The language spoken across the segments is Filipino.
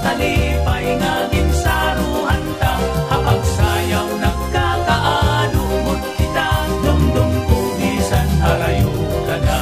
talipay nga ginsaruhan ta, hapag sayaw nagkakaadumot kita, dumdum ko bisan harayo ka na.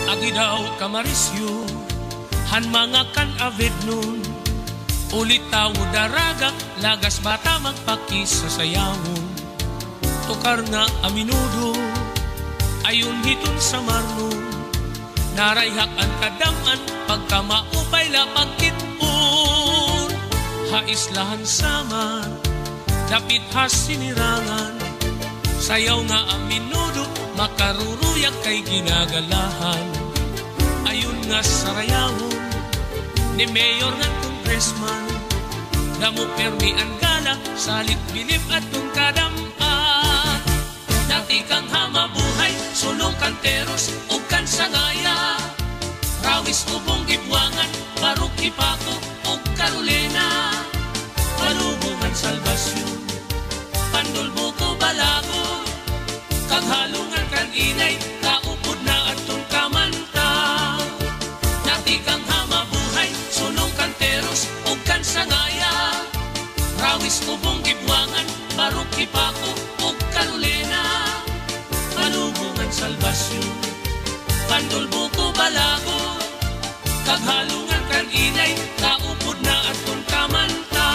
Agi daw kamarisyo, han mga kan avid nun. Ulit tao daraga, lagas bata magpakis sa sayawon. Tukar nga aminudo, ayun hiton sa marnon. Narayhak ang kadaman, pagka maupay la pagkitpon. Haislahan saman, dapit has sinirangan. Sayaw nga aminudo, makaruruyag kay ginagalahan. Ayun nga sarayawon, ni Mayor nga Congressman. Damo permi ang gala, salit bilib at kung kadampan. Dati kang hamabuhay, sulong kanteros o kansangaya. Rawis ubong gibwangan, barok ipako o Carolina. Palubungan salbasyon, pandulbo ko balago. Kaghalungan kan inay, kaupod na atong kamanta. Dati kang hamabuhay, sulong kanteros o kansangaya. Rawis ubong gibwangan, barok ipako o Carolina. Palubungan salbasyon, pandulbo ko balago. Kaghalungan kan inay, kaupod na atong kamanta.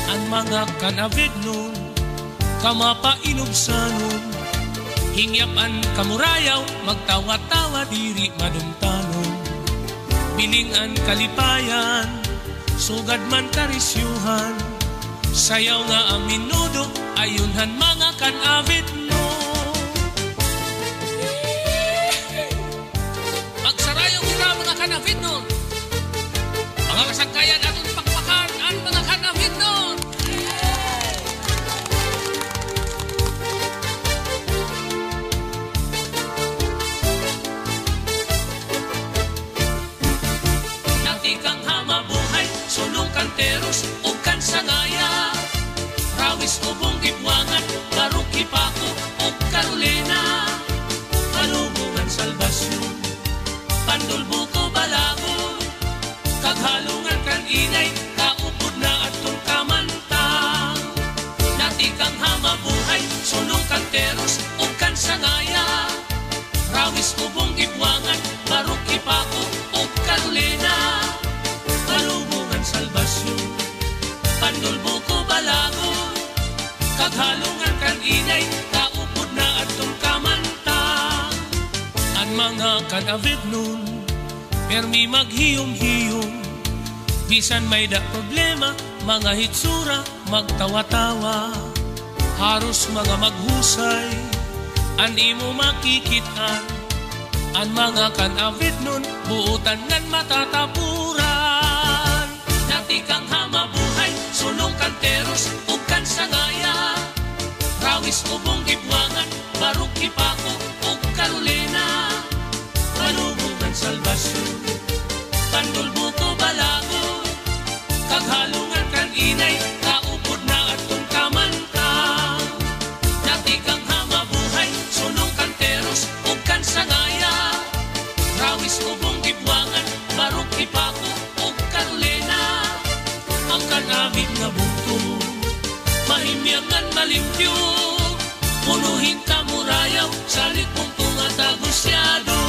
Ang mga kanavid nun, kamapainubsanon. Hingyapan kamurayaw, magtawa-tawa diri madumtanon. Bilingan kalipayan, sugad man karisyuhan. Sayaw nga ang minudo, ayunhan mga kanavid no. Magsarayaw kita mga kanavid nun. Mga kasangkayan atong pakpakan ang mga kanavid nun. Kanteros o kansangaya. Rawis ubong gibwangan, barok ipako o Carolina. Palubungan salbasyon, pandulbo ko balago. Kaghalungan kan inay, kaupod na atong kamanta. Dati kang hamabuhay, sulong kanteros o kansangaya. Rawis ubong gibwangan, barok ipako o Carolina. Palubungan salbasyon, pandulbo ko balago. Kaghalungan kan inay, kaupod na atong kamanta. Ang mga kanavid nun, permi maghiyom-hiyom. Bisan may da problema, mga hitsura, magtawa-tawa. Haros mga maghusay, an imo makikitaan. Ang mga kanavid nun, buutan ngan matatapuran. Kang hamabuhay, sulong kanteros o kansangaya. Rawis ubong gibwangan, barok ipako o Carolina. Palubungan salbasyon, pandulbo ko balago. Kaghalungan kan inay, kaupod na atong kamanta. Dati kang hamabuhay, sulong kanteros o kansangaya. Rawis ubong gibwangan, barok ipako o Carolina. Ang kanabig na bugto, mahimyangan malimpyo. Punuhin kamurayaw, salit mong tungatagusyado.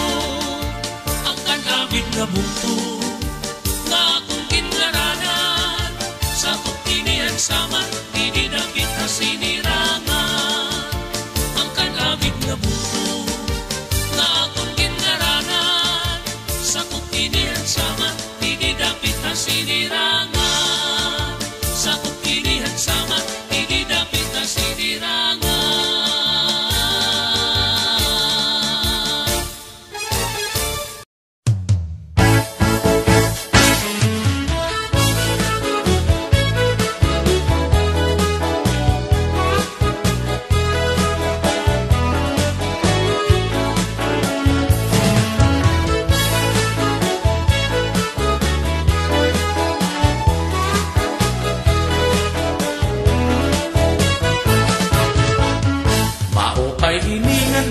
Ang kanabig na bugto, nga akong kinlaranan. Sa kutinian sama, dinidapit na sinirangan. Ang kanabig na bugto, nga akong kinlaranan. Sa kutinian sama, dinidapit na sinirangan. Sa kukinihan sama, hindi dapit na sinirangan.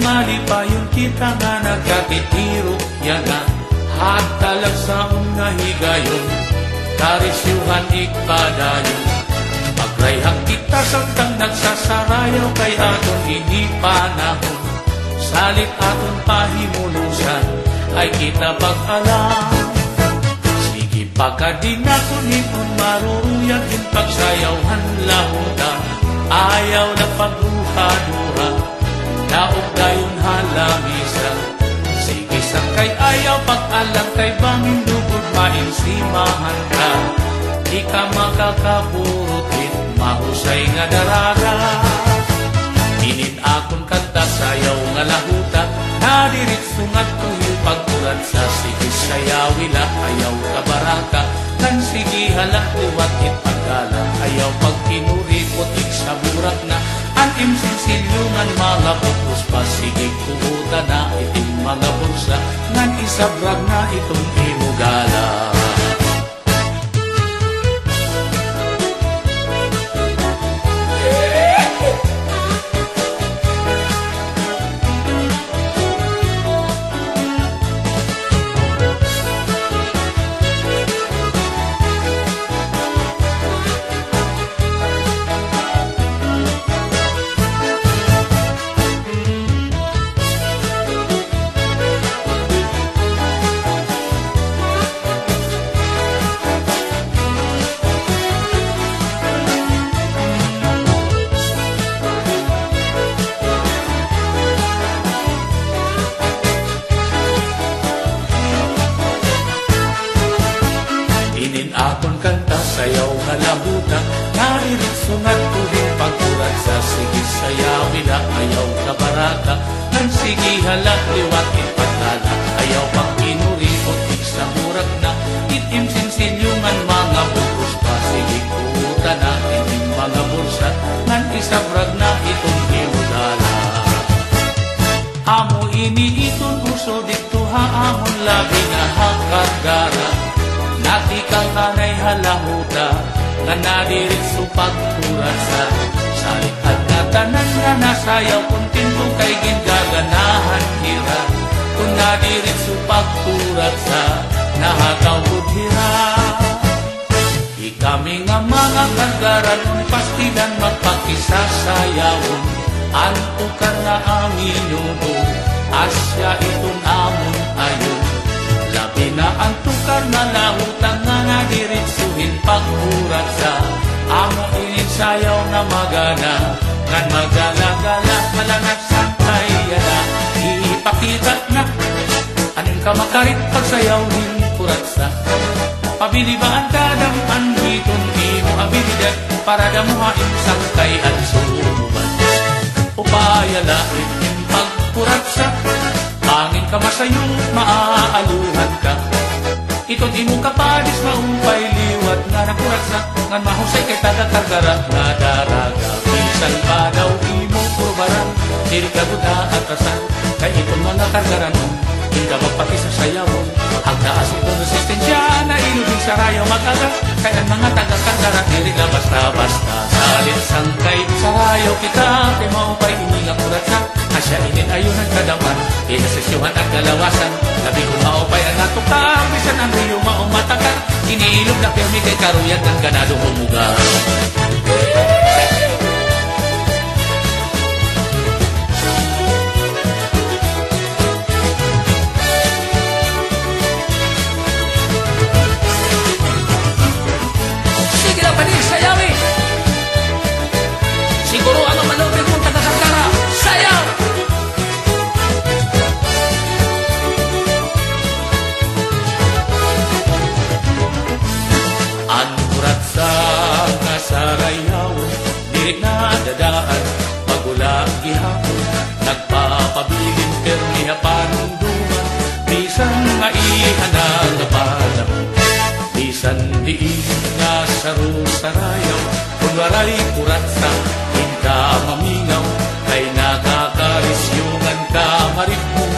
Malipayon kita nga nagkatitiro yaga at talagsaon nga higayon karisyuhan ikpadayon magrayhak kita samtang nagsasarayaw kay aton ini panahon salit aton pahimulusan ay kita pag-alam. Sige pagkadin ako nipon maruyagin pagsayawhan lahuta. Ayaw na pagduha-duha, daog dayon halamisa. Sige sakay ayaw pag-alam kay bangin lugod mainsimahan ka. Di ka makakapurutin, mahusay nga daraga. Inin akong kanta sayaw nga lahuta, nadiritso nga tuyo pagkurat sa sige sayawila, ayaw kabaraka. Kan sige halak liwat itpagala, ayaw pagkinuri putik sa burak na. Anim sinsilyungan mga putos pa, sige kuhuta na iting mga bulsa, ngan isabrag na itong imugala. Akon kanta sayaw nga labuta, nariritso nga tuhin pagkurat sa sige sayawila, ayaw kabaraka. Nang sige halak liwat itpatala, ayaw pang kinuri o sa murak na. Itim sinsilyungan mga bukos pa, sige kuuta na itim mga bulsa, ngan isabrag na itong hiudala. Amo ini itong uso dito haamon labi nga hakagara. Nati kang kanay halahuta, nga nadiritso pagkurat sa salit at natanan nga nasayaw kung tinto kay gindaganahan hira. Kung nadiritso pagkurat sa nahagawod hira. Ikami nga mga kagaran kung pastilan magpakisasayawon. Antukan na ang inyubo, asya itong amon ayon. Labi na ang tukar na lahutang nga nadiritsuhin pagkurat sa amo ininsayaw na magana. Ngan magala-gala malangat sangkay yala, ipakita na aning ka makarit pagsayawin kurat sa. Pabilibaan ka daman hiton imo abilidad para damuhain sangkay at suluban. Upayala itin pagkurat sa angin ka masayo, maaaluhan ka. Ito't imo kapadis maumpay liwat nga nakurat sa ngan mahusay kay tagakargara nga daraga. Bisan pa daw imo kurbaran, diri ka buda atasan kay itong mga kargaran mo. Hindi magpati sa sayawon, hagdaas itong resistensya na ilubing sa rayo mag-aga. Kaya ang mga tagakargara diri na basta-basta. Salit sangkay sa rayo kita, kay maupay ininga kurat sa. Asya inin ayon ang kadaman, inasesyuhan at galawasan. Labi kong maupay ang natukang, bisan ang riyo maumatakar. Iniilog na pirmi kay karuyat ng ganado humuga. Sige na pa din, sayawi! Siguro ano manubig mong taga-karkara, sayaw! Sarayaw, dirik na dadaan, pagula gihapon, nagpapabilin perniha panunduman, bisan nga ihanag na palam, bisan diin nga saru-sarayaw, kung waray kurat sa hinta mamingaw, kay nakakarisyungan ka marit mo,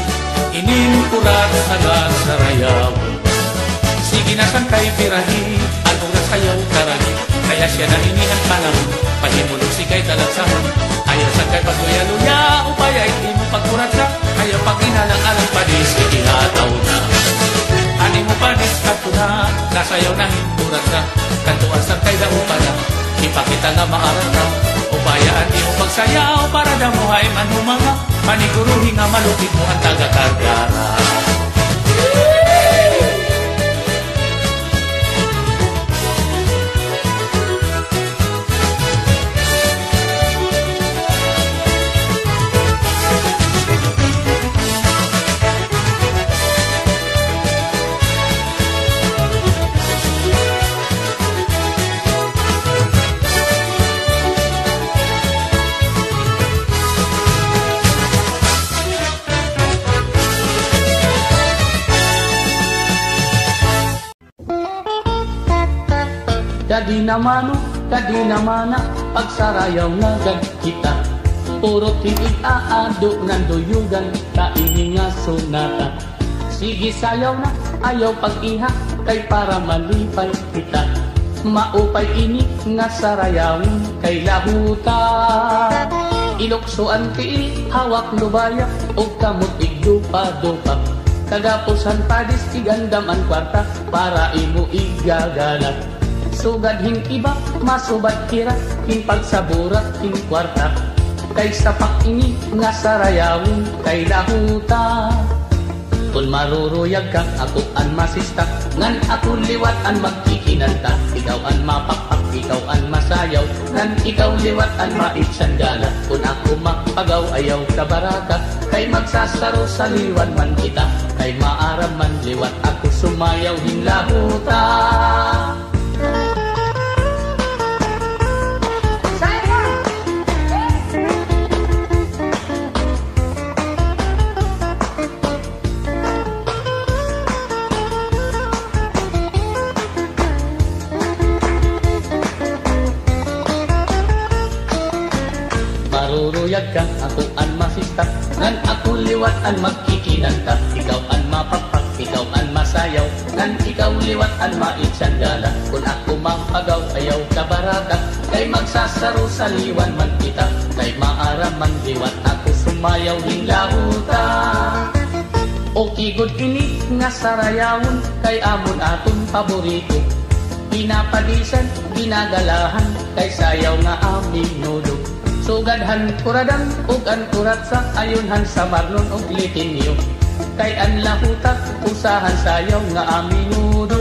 inin kurat sa nga sarayaw. Sige na sang kay birahi, anong nasayaw karagi, kaya siya na inihan pa lang, pahimulong si kay talagsahon. Ayaw sa kay pagluya-luya, upaya hindi mo pagkurat sa, ayaw pag inalang-alang padis, ikihataw na. Ani mo padis, kanto na, nasayaw na hindurat sa, kantuan sa kay daupa na, ipakita nga maaral na, upayaan di mo pagsayaw, para damuhay man humanga, maniguruhi nga malupit mo ang taga-kargara. Kadi namano, kadi namana, pagsarayaw na gad kita. Puro tiig aado ng duyugan, kaini nga sonata. Sige sayaw na, ayaw pag-iha, kay para malipay kita. Maupay ini nga sarayawin, kay lahuta. Iloksoan tiil, hawak lubaya, o kamot igdupa-dupa. Kagapusan padis, igandaman kwarta, para imo igagalat. Sugadhin iba, masubad kira, hinpagsaburat, hinkwarta. Kay sapak ini nga sarayawin, kay lahuta. Kung maruruyag ka, ako an masista, ngan ako liwat an magkikinanta. Ikaw an mapakpak, ikaw an masayaw, ngan ikaw liwat an maitsandala. Kung ako makpagaw, ayaw kabaraka, kay magsasaro sa liwan man kita. Kay maaram man liwat, ako sumayaw hinlahuta. Maruruyag ka, ako an masista, ngan ako liwat an magkikinanta. Ikaw an mapakpak, ikaw an masayaw, ngan ikaw liwat an maitsandala. Kung ako mapagaw, ayaw kabaraka, kay magsasaro sa liwan man kita. Kay maaram man liwat, ako sumayaw hinlahuta. Okay good ini nga sarayawon, kay amon aton paborito. Pinapadisan, ginagalahan, kay sayaw nga aming nudo. Sugadhan kuradang ug an kuratsa, ayunhan sa marlon ug litinyo. Kay an lahutak, usahan sayaw nga aminudo.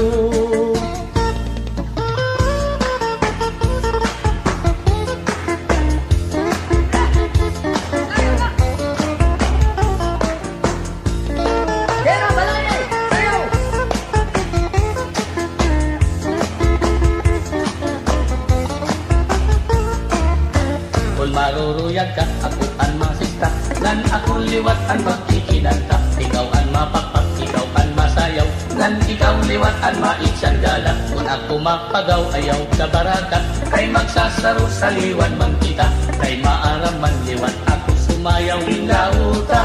Maruruyag ka, ako an masista, ngan ako liwat an magkikinanta. Ikaw an mapakpak, ikaw an masayaw, ngan ikaw liwat an maitsandala. Kung ako mapagaw, ayaw kabaraka, kay magsasaro sa liwan man kita. Kay maaram man liwat, ako sumayaw hinlahuta.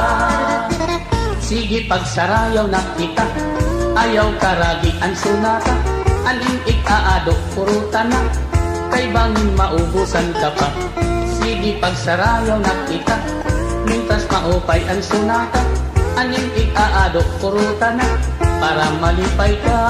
Sige pagsarayaw na kita, ayaw karagi an sunata. Aning ikaado, puruta na, kay bangin maubusan ka pa. Sige pagsarayaw na kita, mintas maupay ang sunata. Aning ikaado, puruta na, para malipay ka.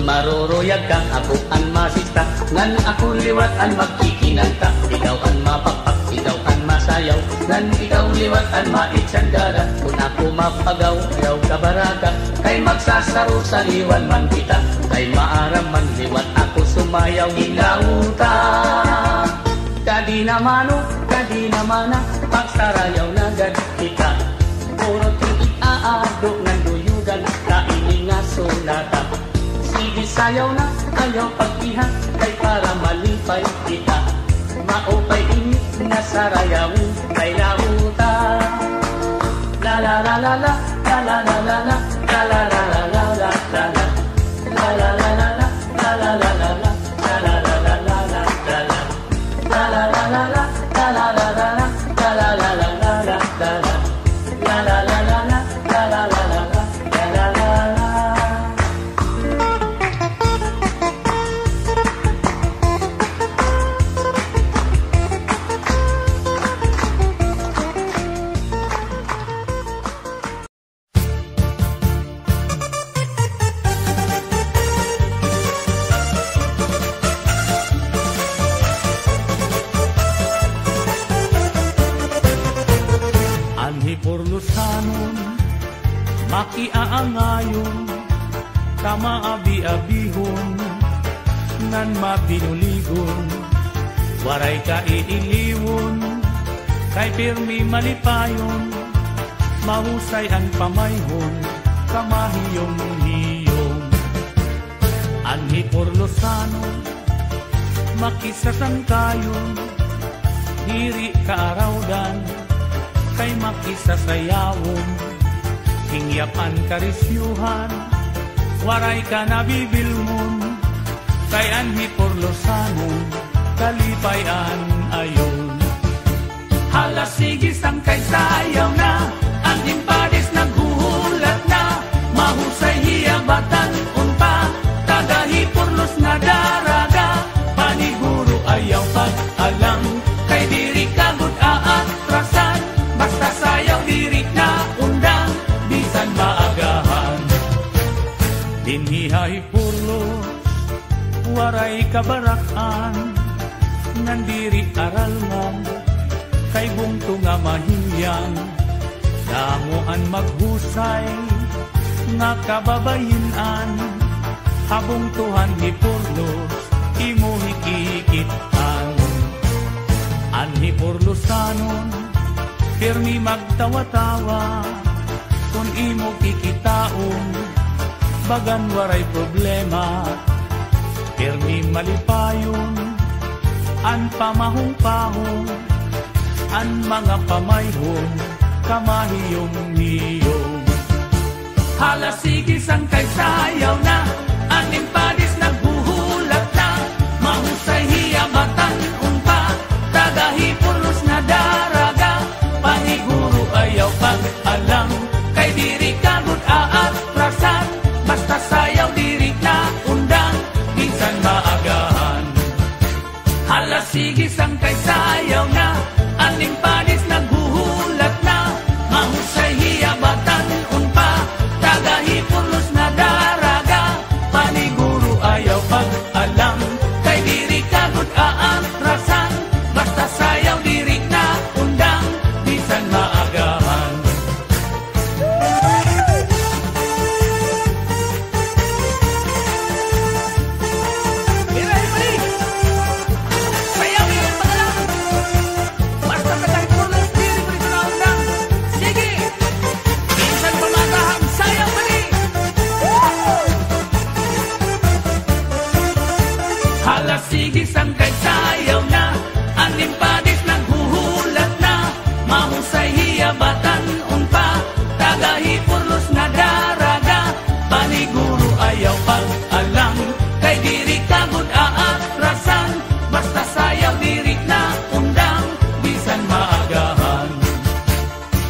Maruruyag ka, ako an masista, ngan ako liwat an magkikinanta. Ikaw an mapakpak, ikaw an masayaw, ngan ikaw liwat an maitsandala. Kung ako mapagaw, ayaw kabaraka, kay magsasaro sa liwan man kita. Kay maaram man liwat, ako sumayaw hinlahuta. Kadi namano, kadi namana, pagsarayaw na gad kita. Puro tiig aado ng duyugan, kaini nga sonata. Sige sayaw na, ayaw pag-iha, kay para malipay kita. Maupay init na sarayawin, kay lahuta. La la la la la, la la la la la, la la la la la la la la, la la la la la, la la la la la, la la la la la la la, la la la la la, la la la la la, la la la la la la la, la la la la la, la la la la la la. Makiaangayon, kamaabi-abihon, nan mapinuligon, waray ka iiliwon, kay pirmi malipayon, mahusay ang pamayhon, kamahiyong-hiyong. Anhi Porlosano, makisasangkayon, diri kaarawdan, kay makisasayawon, hingyapan karisyuhan, waray ka nabibilmon, kay Anhi Porlosano, kalipayan ayon. Hala sige sangkay sayaw na, ang impadis naghuhulat na, mahusay hiyabatan unpa, tagahi Porlos na daraga, paniguro ayaw pag-alang, kay diri kagod aatrasan, basta sayaw diri na undang, bisan maagahan. Dinhihay Porlos, waray kabarakan, nandiri aralman, kay bungto nga mahiyang, damuan maghusay, nga kababayinan, habong tuhan ni Porlos, imo hikikitan. Anhi Porlosanon, pirmi magtawa-tawa, kung imo kikitaon, bagan waray problema, pirmi malipayon, an pamahong-pahong, an mga pamayhon, kamahiyong-hiyong. Hala sige sangkay sayaw na, an impadis nagbuhulat na, mahusay hiyabatan unpa, tagahi Porlos na daraga, paniguro ayaw pag-alang, kay diri kagod aatrasan, basta sayaw diri na undang, minsan maagahan. Hala sige sangkay sayaw na, an impadis naghuhulat na, mahusay hiyabatan unpa, tagahi Porlos na daraga, paniguro ayaw pag-alang, kay diri kagod aatrasan, basta sayaw diri na undang, bisan maagahan. Sayaw diri pag-alang, basta tagahi Porlos diri pa rin na undang, sige, bisan pamagahan, sayaw mali. Hala sige sangkay sayaw na, an impadis naghuhulat na, mahusay hiyabatan unpa, tagahi Porlos na daraga, paniguro ayaw pag-alang, kay diri kagod aatrasan, basta sayaw diri na undang, bisan maagahan.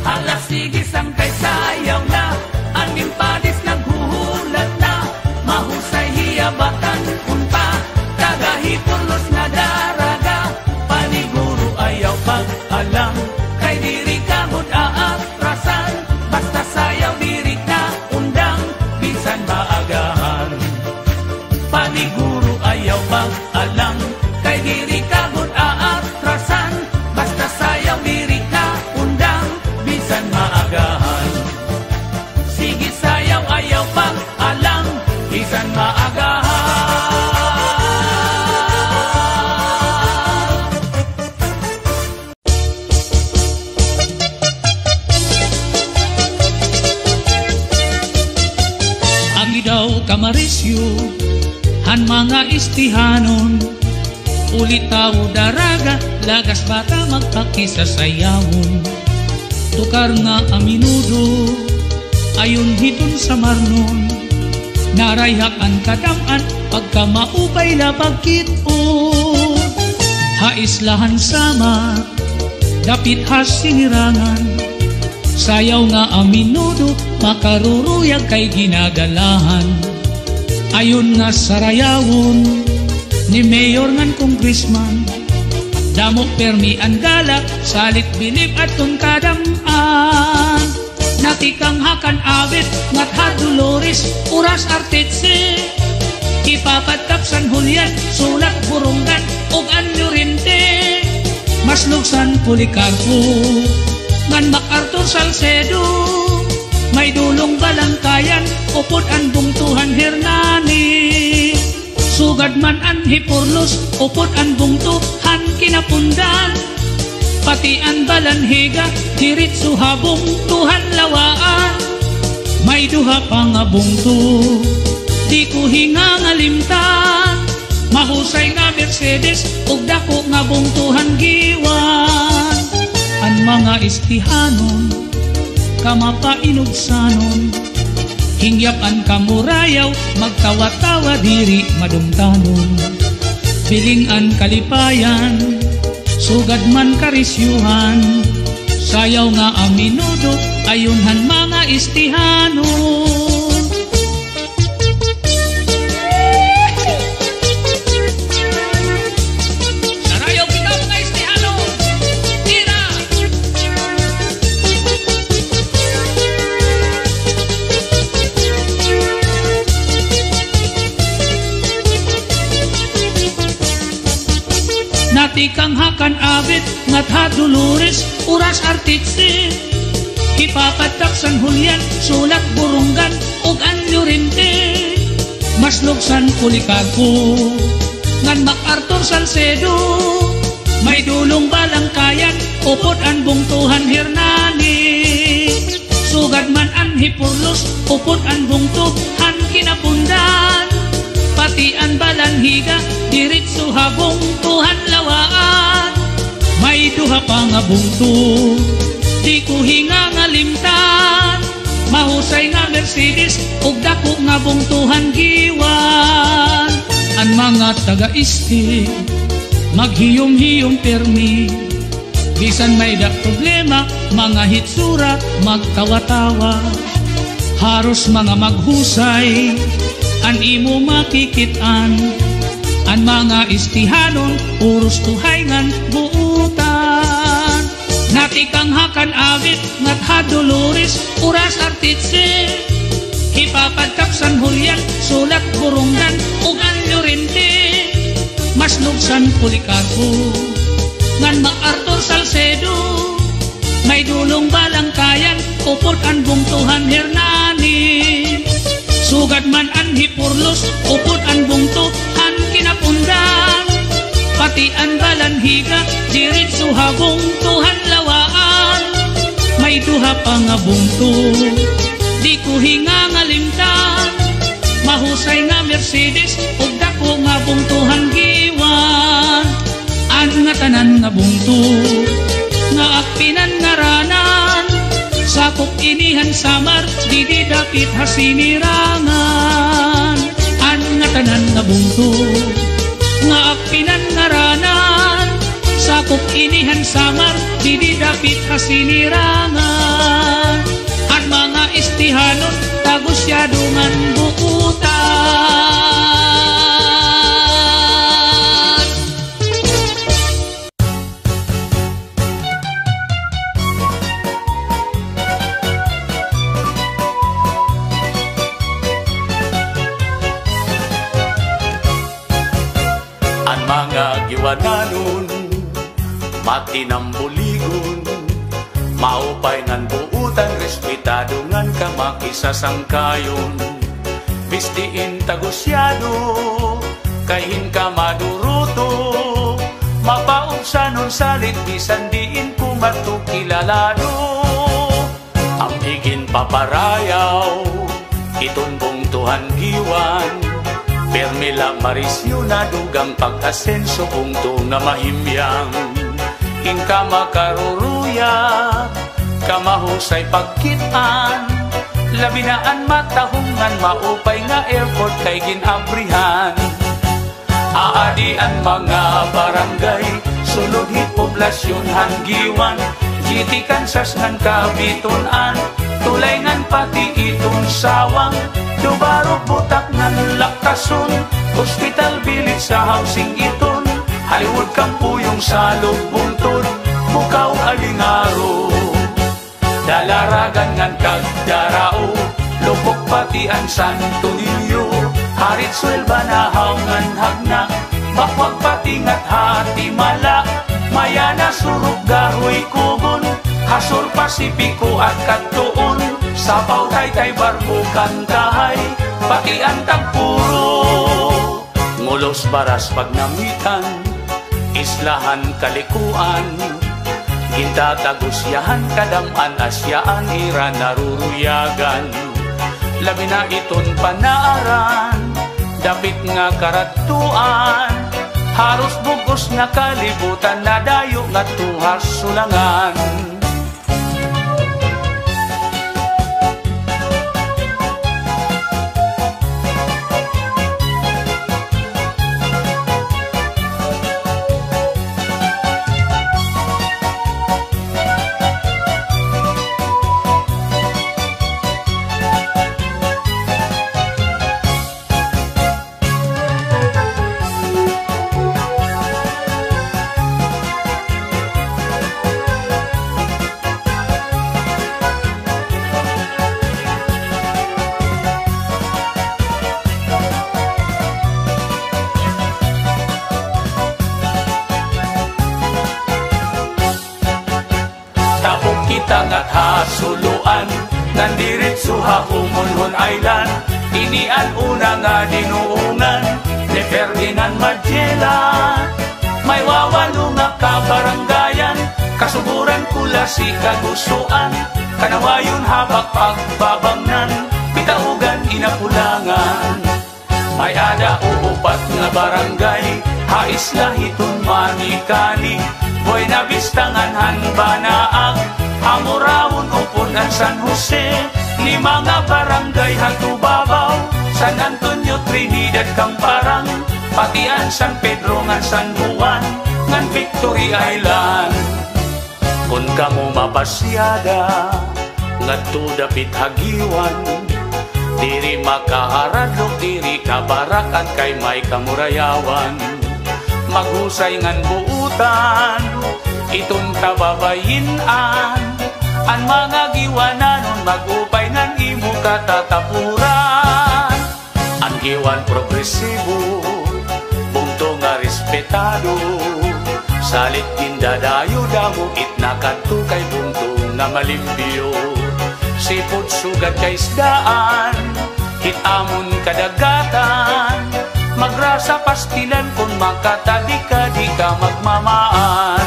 Hala sige sangkay sayaw na, an impadis naghuhulat na, mahusay hiyabatan unpa, tagahi Porlos na daraga, paniguro ayaw pag-alang, kay diri kagod aatrasan, basta sayaw diri na undang, bisan maagahan. Paniguro ayaw pag-alang, kay diri kagod aatrasan, basta sayaw diri na undang, bisan maagahan. Sige sayaw ayaw pag-alang, bisan maagahan. Agi daw kamarisyo, han mga istihanon, ulit tao daraga, lagas bata magpakisasayawon. Tukar nga aminudo, ayon hiton sa marnon, narayhak an kadaman, pagka maupay labagkit-on. Haislahan sama, dapit hasinirangan, sayaw nga aminudo, makaruruyag kay ginagalahan. Ayon nga sarayawon, ni Mayor ngan Congressman, damo permi ang gala, salit bilib at kadam-an. Natikang hakan abit, ngatha Dolores, uras artitse, ipapadkap San Julian, sulat burunggan, ug anyo rinte, maslugsan Policarpo, ngan MacArthur Salcedo, may dulong balangkayan, upod ang bungtuhan Hernani. Sugad man Anhi Porlos, upod ang bungtuhan kinapundan, pati ang balanhiga, diritso habong tuhan lawaan. May duha pa nga bungto, di ko hingangalimtan. Mahusay nga Mercedes, ug dako nga bungtuhan giwan. Ang mga istihanon, kamapainugsanon, hingyapan kamurayaw, magtawa-tawa diri madumtanon. Bilingan kalipayan, sugad man karisyuhan, sayaw nga ang minudo, ayunhan mga istihanon. Natikang hakan abit, ngatha Dolores, uras artitse. Hipapatak San Julian, sulat burunggan, ug anyo rinte. Maslugsan Policarpo, ngan MacArthur Salcedo. May dulong balangkayan, upod an bungtuhan Hernani. Sugad man an Hipurlos, upod an bungtuhan Kinapundan. Pati an balanhiga, diritso habong tuhan lawaan. May duha pa nga bungto, di ko hingangalimtan. Mahusay nga Mercedes, ug dako nga bungtuhan giwan. Ang mga taga-isti, maghiyom-hiyom permi. Bisan may da problema, mga hitsura, magtawa-tawa. Haros mga maghusay, an imo makikitan. An mga istihanon, uros tuhayngan buutan. Natikang hakan awit, ngatha Dolores, uras artitse. Hipapadkap San Julian, sulat burunggan, ug anyo rinte. Maslugsan Policarpo, ngan MacArthur Salcedo. May dulong balangkayan, upod an bungtuhan Hernani. Sugad man an Hipurlos, upod ang bungtuhan Kinapundan. Pati ang balanhiga, diritso habong tuhan lawaan. May duha pa nga bungto, di ko hingangalimtan. Mahusay nga Mercedes, ug dako nga bungtuhan giwan. An nga tanan nga bungto, nga akpinan ngaranan. Sakop inihan samar, di dapit hasinirangan. An nga tanan nga bungto, nga akpinan ngaranan. Sakop inihan samar, di dapit hasinirangan. An mga istihanon, tagusyado man buutan. Mga giwananon, matinambuligon, maupay ngan buutan, respetado ngan kamakisasangkayon. Bistiin tagusyado, kahin ka maduruto, mapaubsanon salit, bisan diin kumatukilalado. Ang higin paparayaw, itunbong tuhan giwan, permila marisyo na dugang pag-asenso bungto nga mahimyang. Inka makaruruya, kamahusay pagkitaan, labinaan matahungan, maupay nga airport kay ginabrihan. Aadian mga barangay, sulod hit poblasyon hanggiwan, GT Kansas ngan kabitunan, tulay ngan pati itong sawang, Dubarog butak ng laktason, hospital village sa housing iton, Hollywood kampuyong sa lugbuntod, bukaw alingaro. Dalaragan ngan kagdarao, lupok pati ang Santo Niño, harit swelba na haungan hagna, bakwag pati ngat hati mala, mayana surug gahoy kugon, Hasor Pasipiko at Katuon, Sapaw Taytay Barbo Kantahay, pati ang Tagpuro. Ngulos Baras Pagnamitan, Islahan Kalikuan, Gintatagusyahan Kadaman Asyaan Ira Naruruyagan, labi na iton panaaran, dapit nga karatuan, haros bugos na kalibutan, nadayo nga tuhas sulangan. Tapos kita nga't hasuluan, nandiritso ha Humonhon Island, inian una nga dinuungan, ni Ferdinand Magellan. May wawalo nga kabaranggayan, kasuburan kula si kagusuan, kanawayon habak pagbabangnan, pitaugan inapulangan. May ada uupat nga barangay, hais lahiton manikani, Buena Vista nganhan banaag, Hamurawon upon ang San Jose, ni mga barangay hatubabaw, San Antonio, Trinidad, Camparang, patian San Pedro ngan San Juan, ngan Victory Island. Kung kamo mapasyada, ngadto dapit hagiwan, diri makaharadlok, diri kabarakan kay may kamurayawan. Maghusay ngan buutan, itong tababayinan, ang mga giwananon magupay ngan imo katatapuran. Ang giwan progresibo, bungto nga respetado, salit indadayo damo itnakadto kay bungto nga malimpyo. Sipod sugat kay isdaan, hitamon kadagatan, magrasa pastilan kung makatadi ka di ka magmamaan.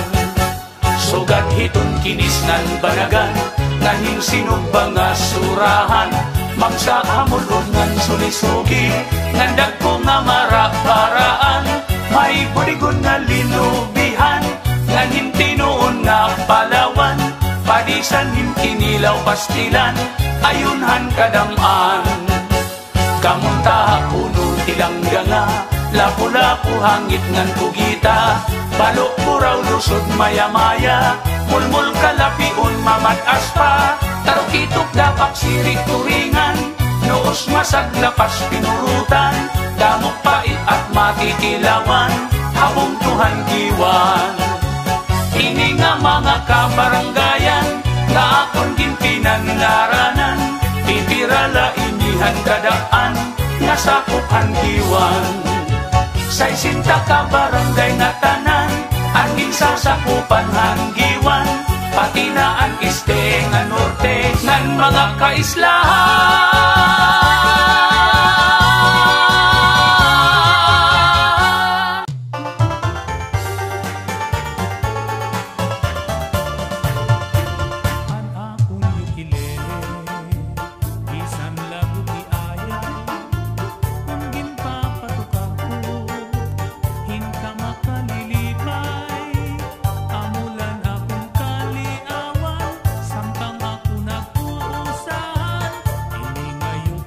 Sugat hiton kinis nan banagan, nganing sinugba nga surahan, magsakamulod ngan sulisugi, ngandag ko nga maraparaan, may budigon nga linubihan, nganin tinuon nga palawan, padisan himkinilaw pastilan, ayunhan kadamaan. Kamunta puno tilangganga, lapu-lapu hangit ngan kugita, balok puraw lusod maya-maya, mulmul kalapiun mamat aspa, tarukitok dapak sirik turingan, noos masaglapas pinurutan, damok pait at matikilawan, habong Tuhan giwan. Ini nga mga kabaranggayan, nga akong ginpinan ngaranan, pipirala inihan kadaan, nga sakupan giwan. Sa isinta ka barangay nga tanan, angin sasakupan hanggiwan, pati na ang este nga norte, ngan mga kaislahan. Samtang ako nag-uusahan, ini ngayon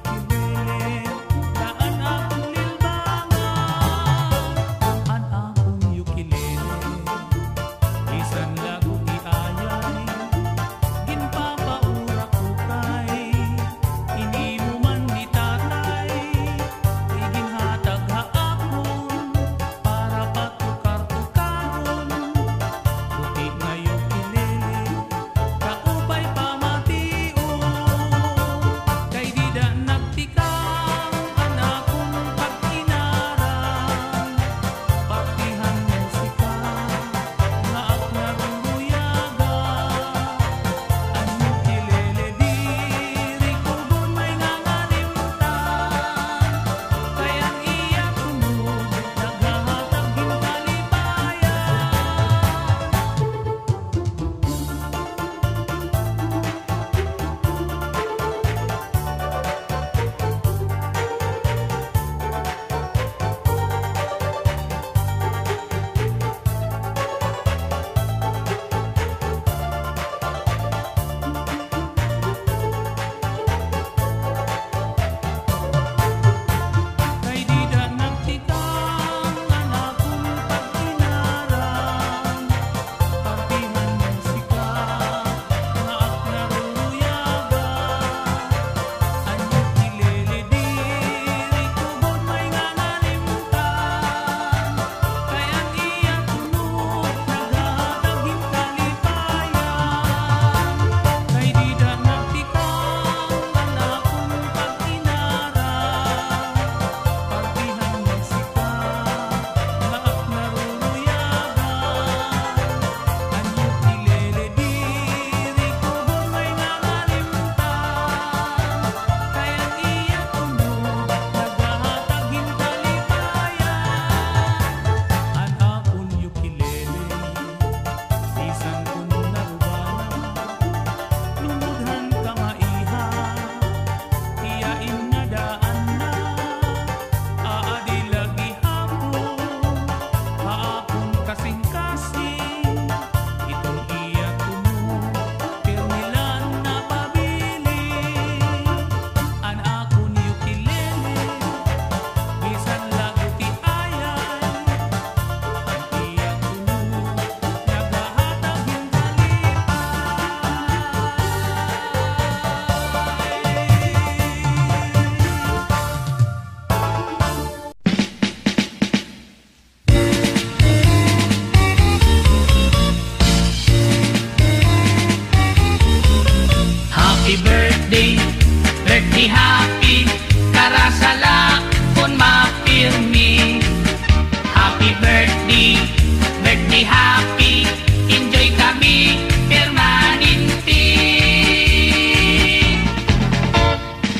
happy, enjoy kami permanente.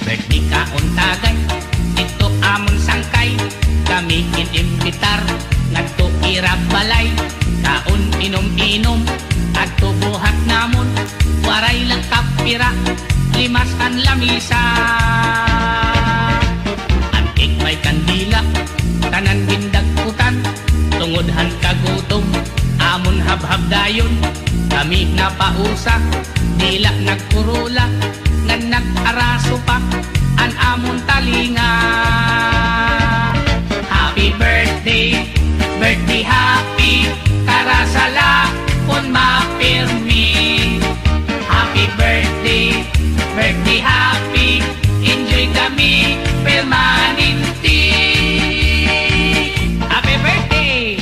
Birthday kaon tagay, ito amon sangkay, kami inimbitar, ngadto irap balay, kaon inom-inom, adto buhat namon, waray lang kapira, limas kan lamisa. Antik may kandila, tanan gindagkutan, tungodhan kagutom, amon habhab dayon, kami napausa, dila nagkurula, nga nag-araso pa, an amon talinga. Happy birthday, birthday happy, karasala kung mapirmi. Happy birthday, birthday happy, enjoy kami permanente. Happy birthday!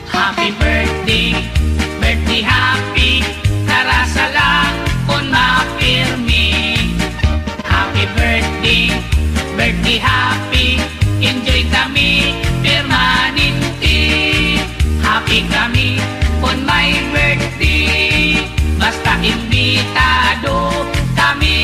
Happy birthday, birthday happy, karasala kung mapirmi. Happy birthday, birthday happy, enjoy kami permanente. Happy kami kung may birthday, basta imbitado kami.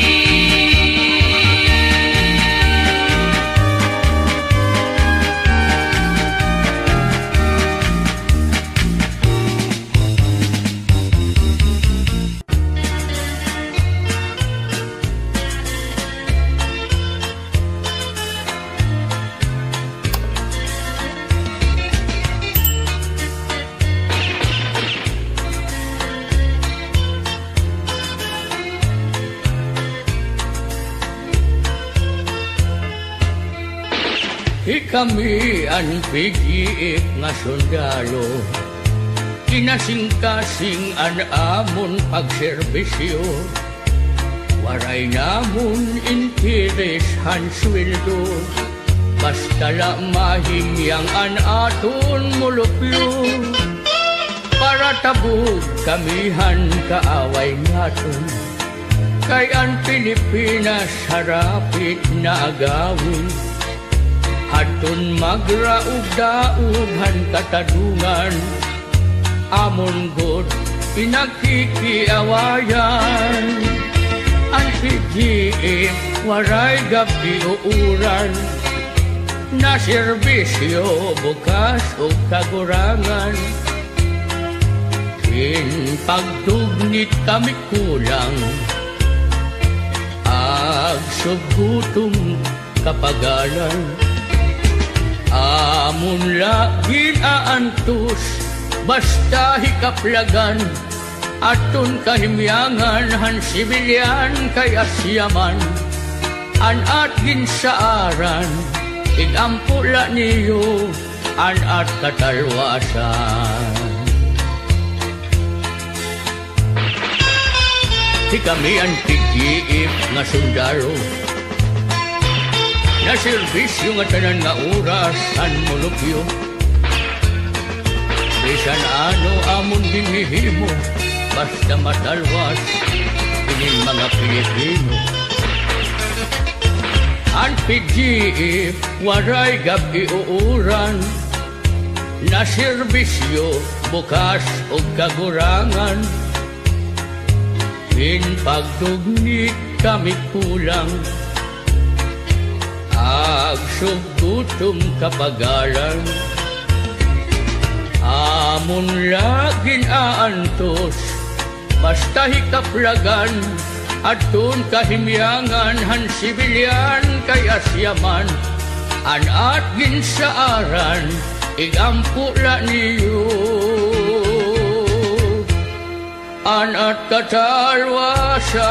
Kami ang pigiit nga sundalo, kinasing-kasing an amon pagserbisyo, waray namon interes han sweldo, basta la mahimyang an aton mulupyo, para tabog kamihan kaaway naton, kay ang Pilipinas harapit na agawin. Hatun magraug-daughan katadungan, amon god pinakikiawayan. Ang PGF waray gabi uuran, na serbisyo bukas o kagurangan. Kin pagtugnit kami kulang, ag sugutom kapagalan. Amon lagin aantos, basta hikaplagan, aton kahimyangan han sibilyan kay asyaman. An at ginsaaran, igampula niyo, an at katalwasan. Di kami ang PGF nga sundalo, na serbisyo nga tanan nga oras an mulupyo. Bisan ano amon dinihimo, basta matalwas kinin mga Pilipino. Ang PGF waray gabi uuran, na serbisyo bukas o kagurangan. Kin pagtugnit kami kulang, ag sugutom kapagalan. Amon lagin aantos, basta hikaplagan, aton kahimyangan han sibilyan kay asyaman. An at ginsaaran, igampula niyo, an at katalwasan.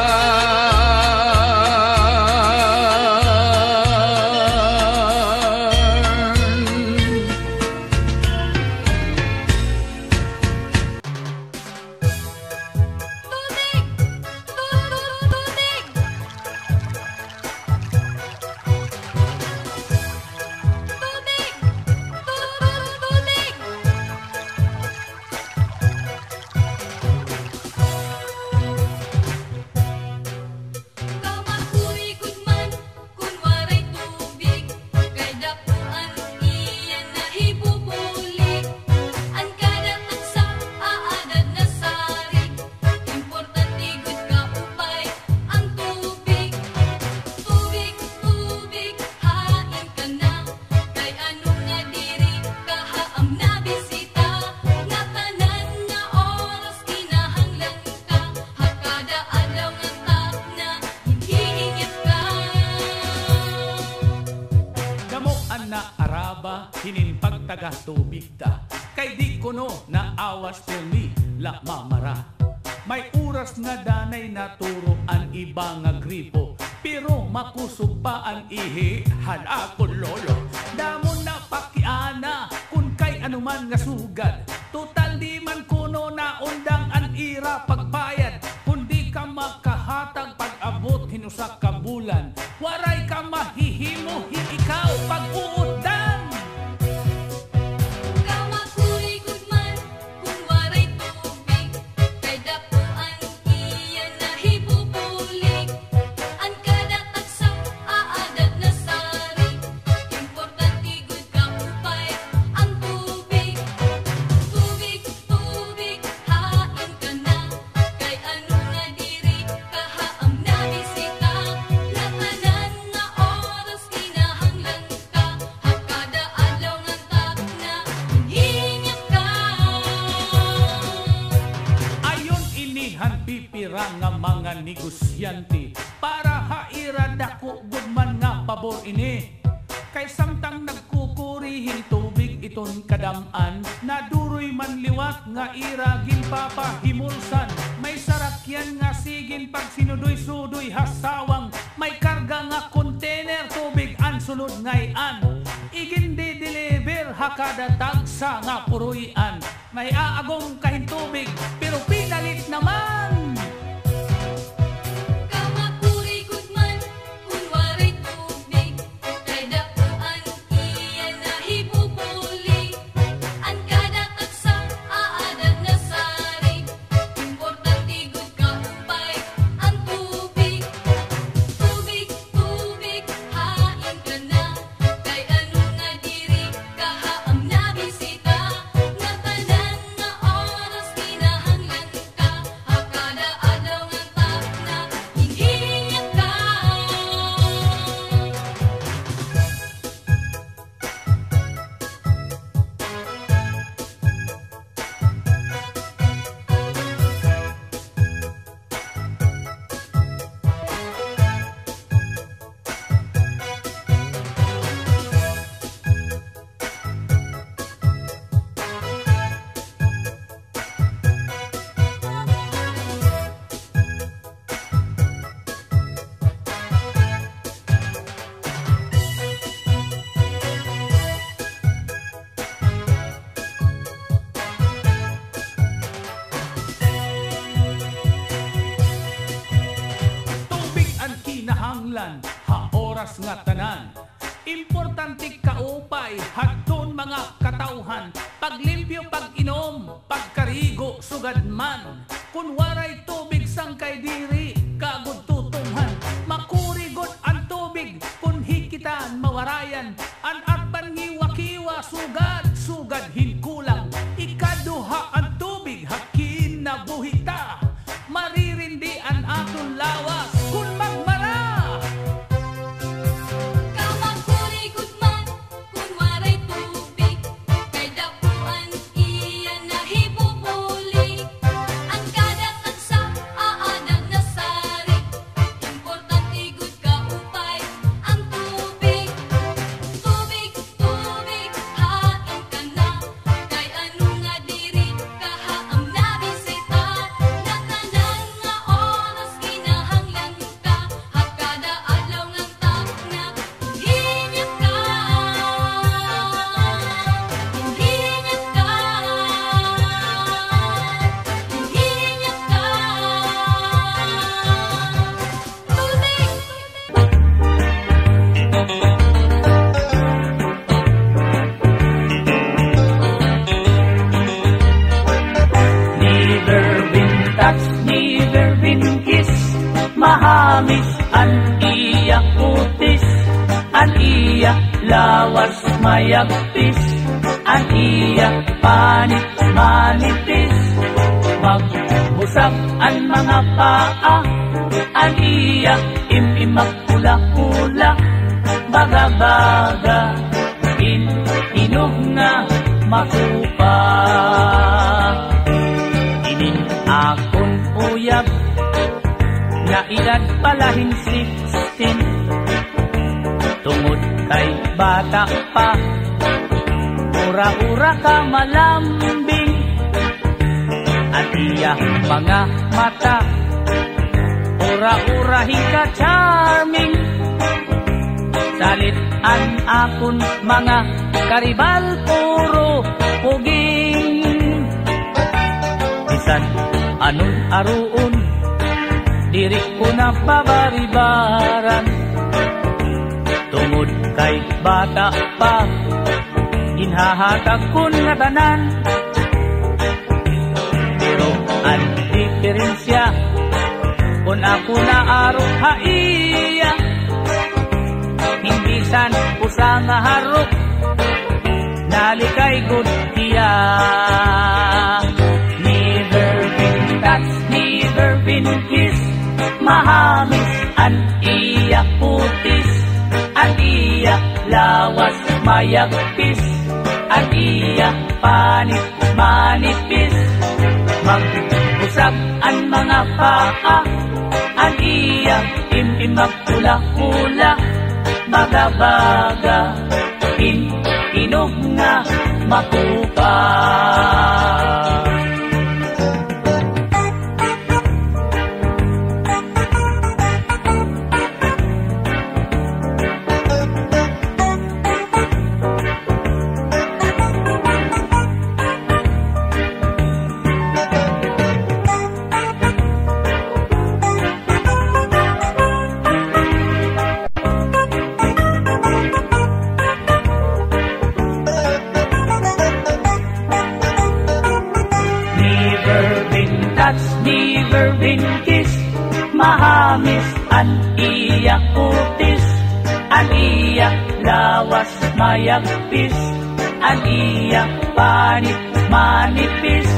taga tubig ta. Kay di ko no na awas permi la mamara. May oras nga danay naturo ang iba nga gripo, pero makusog pa ang ihihan ako lolo. Damo na pakiana kun kay anuman nga sugad, total di man kuno na undang ang ira pagbayad. Kundi ka makahatag pag-abot hinusa ka bulan, waray ka mahihimo ikaw pag-uudan. Nga mga negosyante para haira dako gudman nga pabor ini. Kay samtang nagkukurihin tubig iton kadaman, naduroy man liwat nga ira ginpapahimulsan. May sarakyan nga sigin pag sinudoy-sudoy hasawang, may karga nga container tubig an sulod ngayan. Igindi deliver hakada tagsa nga puruyan. May aagong kahin tubig pero pinalit naman. Ha oras nga tanan, importante kaupay hadton mga katauhan, paglimpyo pag-inom, pagkarigo sugad man. Kun waray tubig sang kay diri kagud tutunghan, makurigod ang tubig kun hikitan mawarayan. An arpan ngiwa-kiwa sugad hinkulang, ikaduha ang tubig hakin na buhita, maririndi an aton lawas kun magmara. Mahamis an iya kutis, an iya lawas mayagpis, an iya panit manitis. Maghusap an mga paa, an iya imimak hula-hula, baga-baga inog na masupa. Inin akon uyab na edad palahin 16, tungod kay bata pa, ura-ura ka malambing, at iya mga mata, ura-urahi ka charming. Salit-an akon mga karibal, puro puging. Bisan anong aruon, diri ko na pabaribaran. Tungod kay bata pa, inhahatag ko nga tanan. Pero ang diferensya, kung ako na aro haiya, hindi san usa nga harok, nalikay good tiya. Never been touch, never been kiss, mahamis ang iya putis, ang iya lawas mayagpis, ang iya panit manipis. Mag-usap ang mga paa, ang iya imimag pula-pula, baga-baga, inog nga makupa. Never been kissed, mahamis ang iya kutis, ang iya lawas mayagpis, ang iya panit manipis.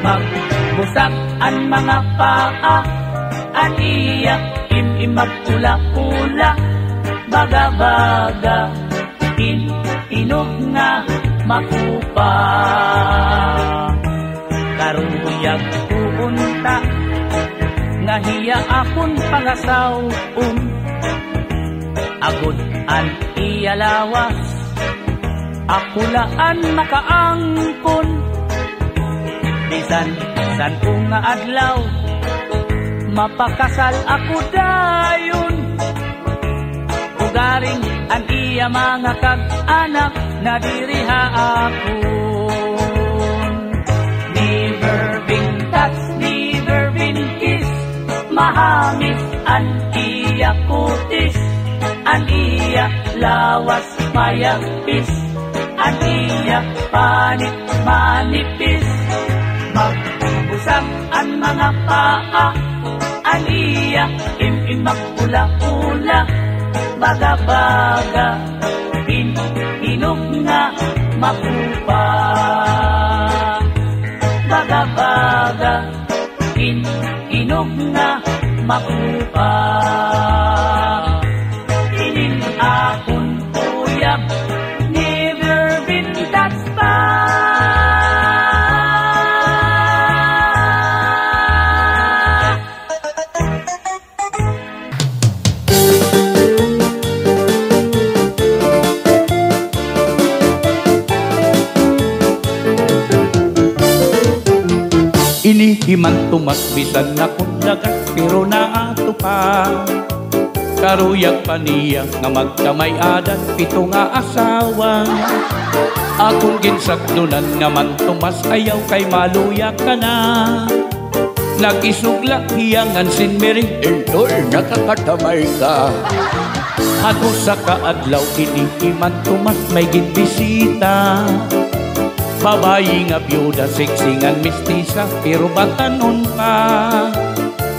Magbusak ang mga paa, ang iya imimag pula-pula, baga-baga, inog nga makupa. Karuyag pupunta, nga hiya akon pangasaw-un, agud an iya lawas, akulaan makaangkon. Bisan san nga adlaw, mapakasal ako dayon. Ugaring an iya mga kag-anak, na diriha akon. Never been touched, never been kissed, mahamis ang iya kutis, ang iya lawas mayagpis, ang iya panit manipis. Mag-usap ang mga paa, ang iya imimag pula-pula, baga-baga, inog nga makupa. Baga-baga, inog nga makupa. Inin akon uyab, never been touched pa. Inihiman tumakbisan na kundagat, pero naato pa. Karuyag pa niya nga magkamay adan, 7 nga asawa. Akong ginsagdunan naman tumas, ayaw kay maluya ka na. Nag-isugla hiyangan sinmering, Eldoy, nakakatamay ka. Hato sa kaadlaw, inihiman tumas, may ginbisita. Babayi nga byuda, sexy nga mistisa, pero batanon pa.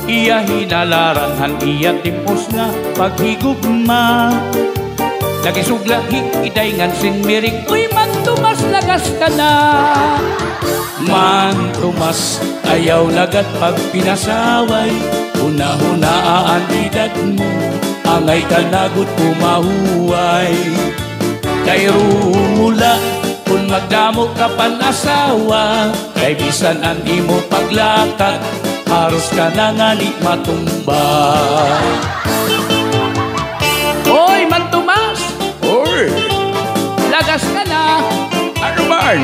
Iya hinalaran, han iya timpos nga paghigugma. Nagisugla hikiday nga sinmiring, uy man tumas, lagas ka na. Man tumas, ayaw lagat pag pinasaway. Una-hunaan edad mo, angay ka nagot pumahuway. Kay rumula, kung magdamo ka pan-asawa, kay bisan ang imo paglakad, haros ka na nga di matumba. Hoy, Man Tomas! Oy! Lagas ka na! Ano Yan!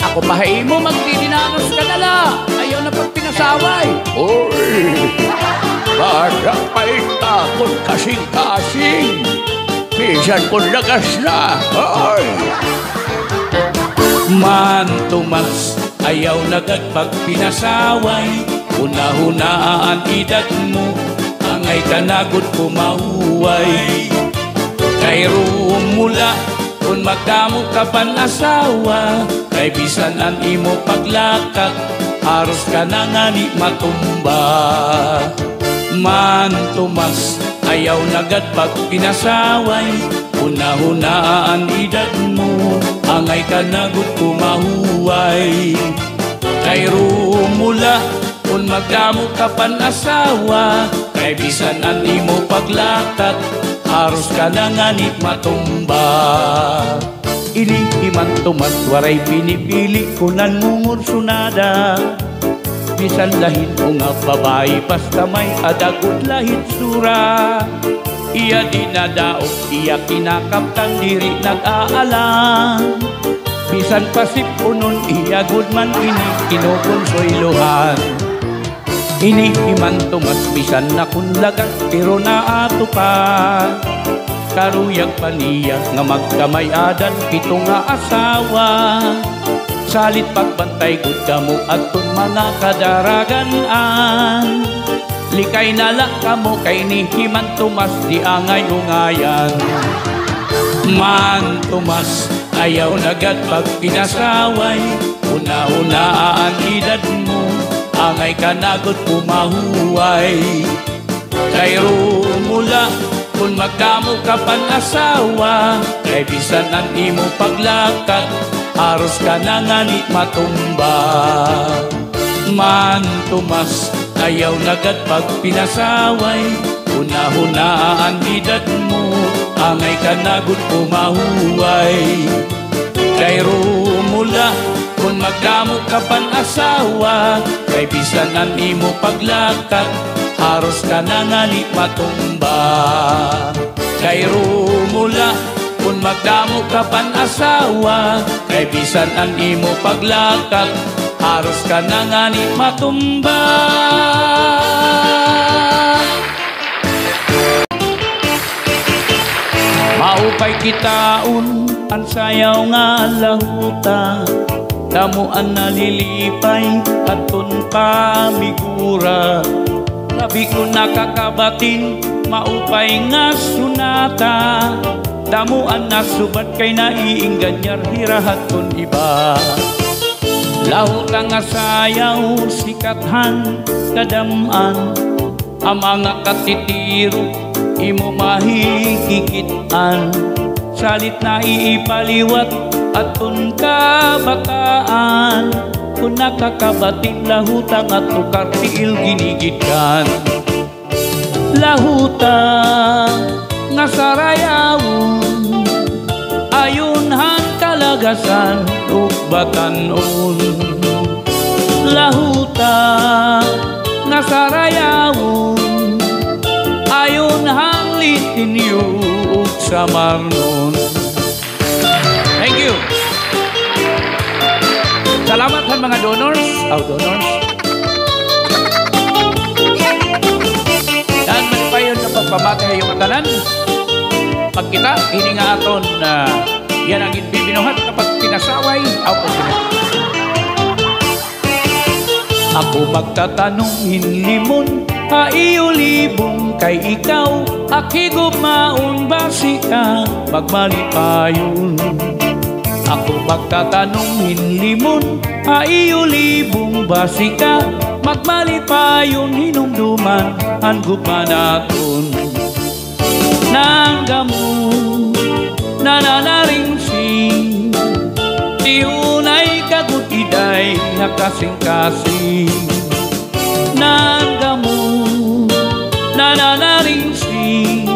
Ako pahay mo, magdidinanos ka nala. Ayaw na pag pinasaway. Uy! Para pa'y takot kasing-kasing. Pisan ko lagas na. Ay! Man tumas, ayaw nagad pag pinasaway. Una-hunaan edad mo, angay kanagod pumahuway. Kay rumula, kung magdamo ka pan asawa, kay bisan ang imo paglakak, aros ka na nga ni matumba. Man tumas, ayaw nagad pag pinasaway. Una-hunaan edad mo, angay kanagod pumahuway. Kay rumula, kung magdamo ka pan asawa, kay bisan ang imo paglakat, aros ka na nga ni matumba. Inihiman tumas, waray pinipili ko nan mungursunada. Bisan lahin ko nga babae, basta may adagot lahit sura. Iya dinadaog, iya kinakaptan, diri nag-aalang. Bisan pasip unon, iya gudman ini kinukonsoyluhan. Inihiman tumas, bisan na kunlagat, pero naato pa. Karuyag paniya nga magkamay adan, pito nga asawa. Salit pagbantay gud kamo aton mga kadaragan-an. Likay na lang kamo kay nihiman tumas, di angay ungayan. Man tumas, ayaw nagad pag pinasaway. Una-unaan edad mo, angay kanagod pumahuway. Kay rumula, kung magdamo ka pan asawa, kay bisan ang imo paglakat, aros ka na nga ni matumba. Man tumas, ayaw nagad pag pinasaway. Una-hunaan edad mo, angay kanagod pumahuway. Kay rumula, kung magdamo ka pan asawa, kay bisan ang imo paglakat, aros ka na nga ni matumba. Kay rumula, kung magdamo ka pan asawa, kay bisan ang imo paglakat, aros ka na nga ni matumba. Maupay kitaon, ang sayaw nga lahuta. Damuan nalilipay, atun pamigura. Sabi ko nakakabatin, maupay nga sunata. Damuan na subat kay naiingganyar, hirahat kon iba. Lahuta nga sayaw, sikathan, kadaman. Ang mga katitiro, imo mahikikitan. Salit na iipaliwat, atun kabataan. Kung nakakabatin, lahutang at tukar tiil ginigitkan. Lahuta nga sarayawon, ayunhan kalagasan ug batanon. Lahuta nga sarayawon, ayunhan litinyo ug samarnon. Thank you. Salamat sa mga donors. Donors. Dan manipayon na pagpamatay yung atanan. Pag kita, hindi nga aton na yan ang bibinuhat kapag pinasaway. Ako magtatanong hinlimon, haiyo libong kay ikaw, akigop maun basi ka, magmalipayon. Ako magtatanong hinlimon, haiyo libong basi ka, magmalipayon hinumduman, anggup manaton. Nanggamu nananaringsing, tihunay kagut iday nakasing-kasing. Nanggamu nananaringsing,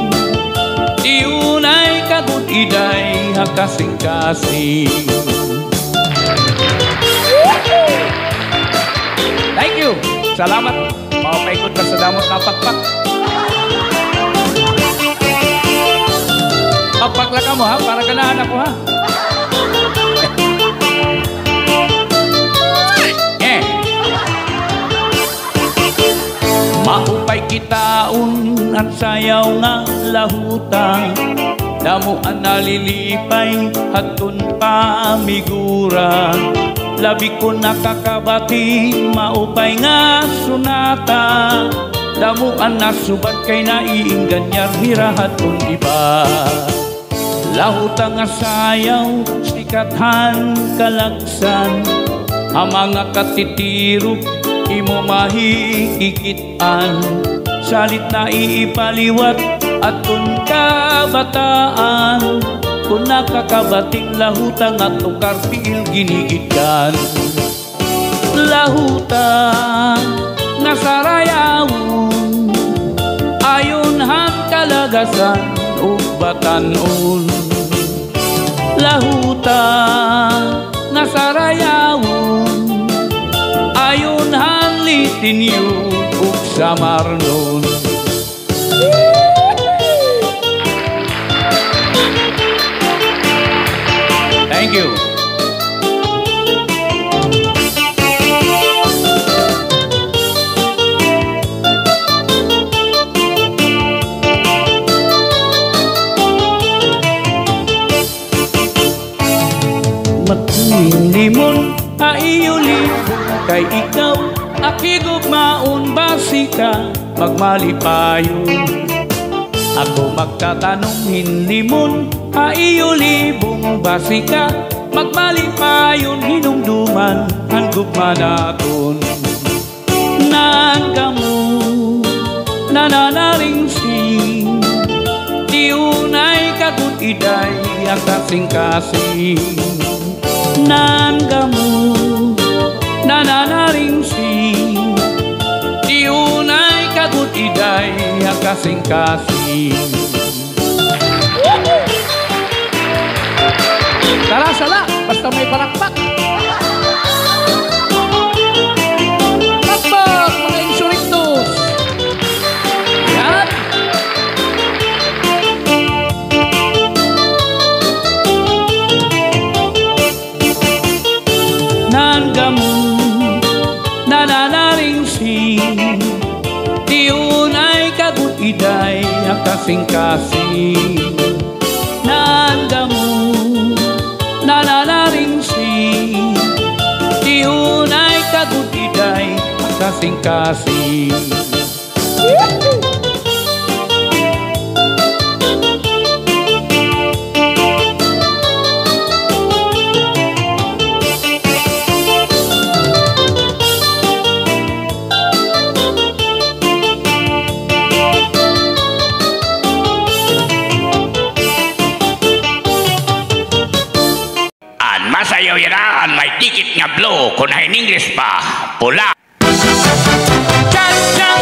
tihunay kagut iday nakasing-kasing. Thank you. Salamat. Mapaikot ka sa damot na pakpak. Pagpakla ka mo ha, para ganahan ako ha. itaon ang sayaw nga lahuta, damo ang nalilipay hatun pamigura. Labi ko nakakabati maupay nga sunata, damo ang nasubat kay naiingganyar hirahatun iba. Lahuta nga sayaw sikathan kalagsan, ang mga katitirok imo mahikikitan. Salit na iipaliwat atun kabataan, kung nakakabating lahuta nga tukar piil ginigikan. Lahuta nga sarayawon, ayon han kalagasan ug batanon. Lahuta nga sarayawon, ayon han litinyo ug samarnon. Thank you. Matulimon aiyuli kay ikaw akigugmaon basika magmalipayon. Ako magtatanong hinlimon aiyulibong basika magmalipayon hinumduman ang gugma naton. Nangkamu nananaring sing tiunay kagut iday ang kasing-kasing. Nangkamu nananaring sing tiunay kagut iday ang kasing-kasing. Tara, sala! Basta may palakpak! Pakpak! Mga insurictus! Yan! Nanggamu nananaring sing tiunay kagut iday ang kasing-kasing. Nanggamu nananaring sing tiunay kagut iday ang kasing-kasing. Masayaw yan may tikit nga blow, kung in English pa, pula. Chan-chan,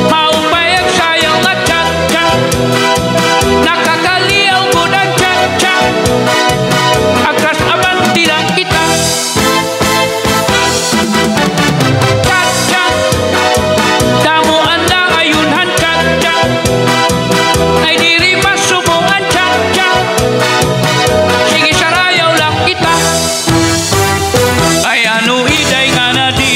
maupay ang sayaw nga chan-chan, nakakaliyaw ko ng chan-chan, agkas abanti lang kita. Chan-chan, damuan na ayunhan chan-chan, ay diri masubungan chan-chan, sige sarayaw lang kita. Ay ano iday nga na di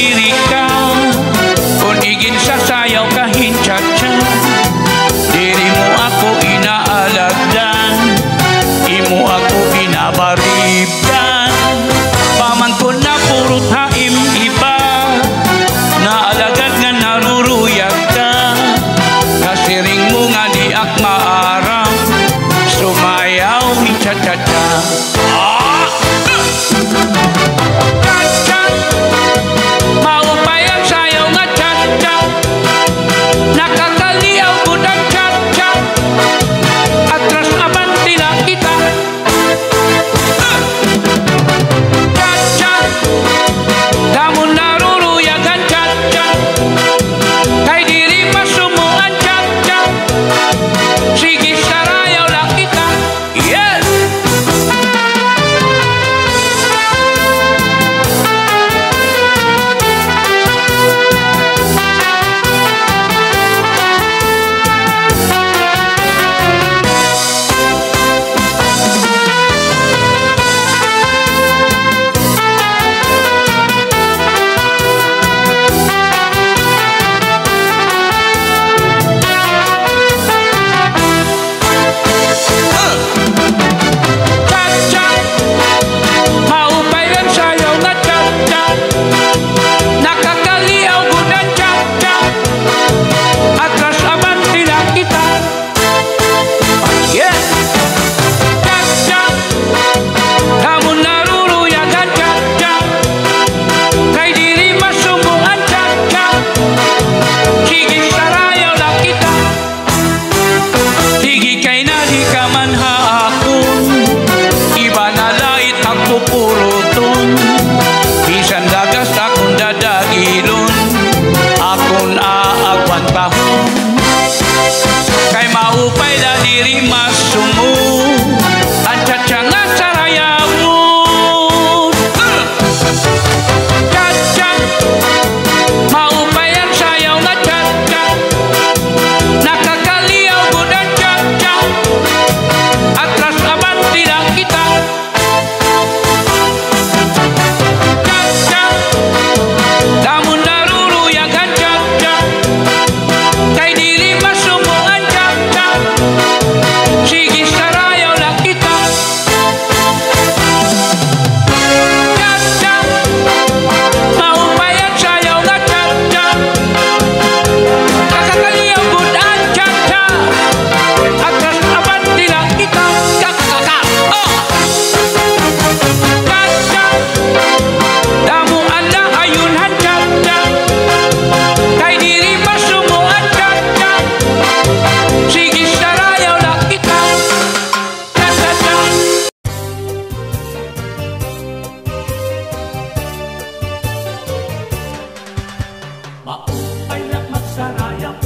Maupay na magsarayang,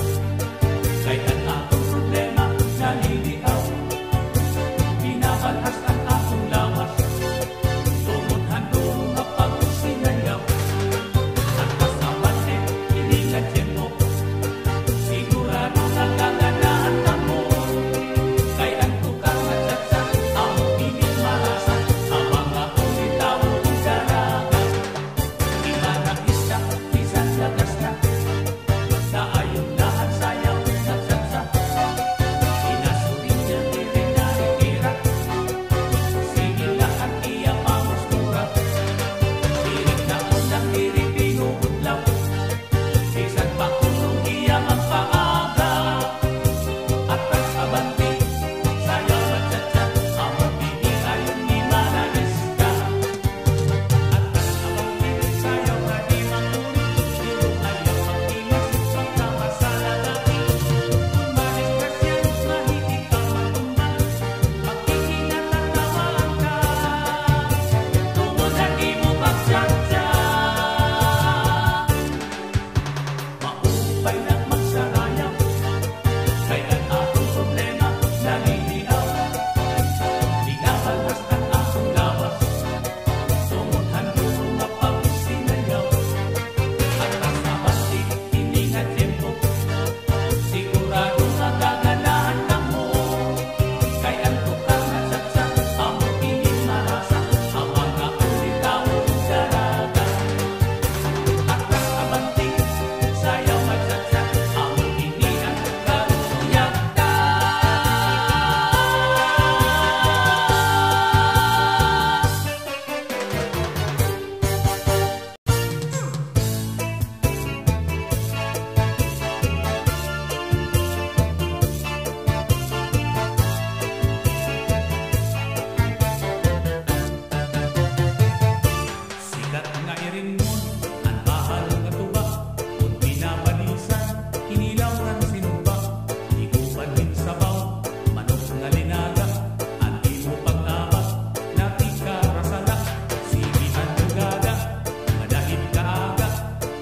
kay ang akong problema naliliaw. Binabalhas ang akong lawas, tumuhan doon nga pag-sinayaw. At pasabat hindi ka tiyempo, sigurado na gaganahan ka mo. Kay ang tukang matsatsak, ang pinig marasa, ang mga ulitaw kong daraga. Imanakis ka, bisan lagas ka, sa ayong lahat sayaw nagsatsak. Sinasurin niya rin na itira, sige lahat iya pamustura. Dirig na unang dirig pinuhudlaw, bisan pa kulong iya magpaaga. At pagsabanti, sayaw matsatsak, ang pinig ayon ni managis ka. At pagsabanti, sayaw ka di manguri, dilo ayaw magtimas, pagkama sa lalaki. Kung maligtas yan, mahiti ka matumbal, makikinatatawahan ka. Tumunan di mo magsatsak. Maupay na magsarayaw, kay ang akong problema naliliaw. Binabalhas ang akong lawas, tumuhan doon nga pag-sinayaw. At pasabanti, hindi nga tiyempo, sigurado nga gaganahan ka mo. Kay ang tukang natsatsak, ang pinig marasa, ang mga ulitaw kong daraga. At pasabanti, sayaw matsatsak, ang pinig ang karuyak ka. Sikat nga irinmon, ang bahal nga tuba, kung pinabalisan, inilaw ng sinumba. Iguban din sabaw, manok nga linaga, ang di mo pag-abas, natika rasala. Sige ang tugada, nga dahil kaaga,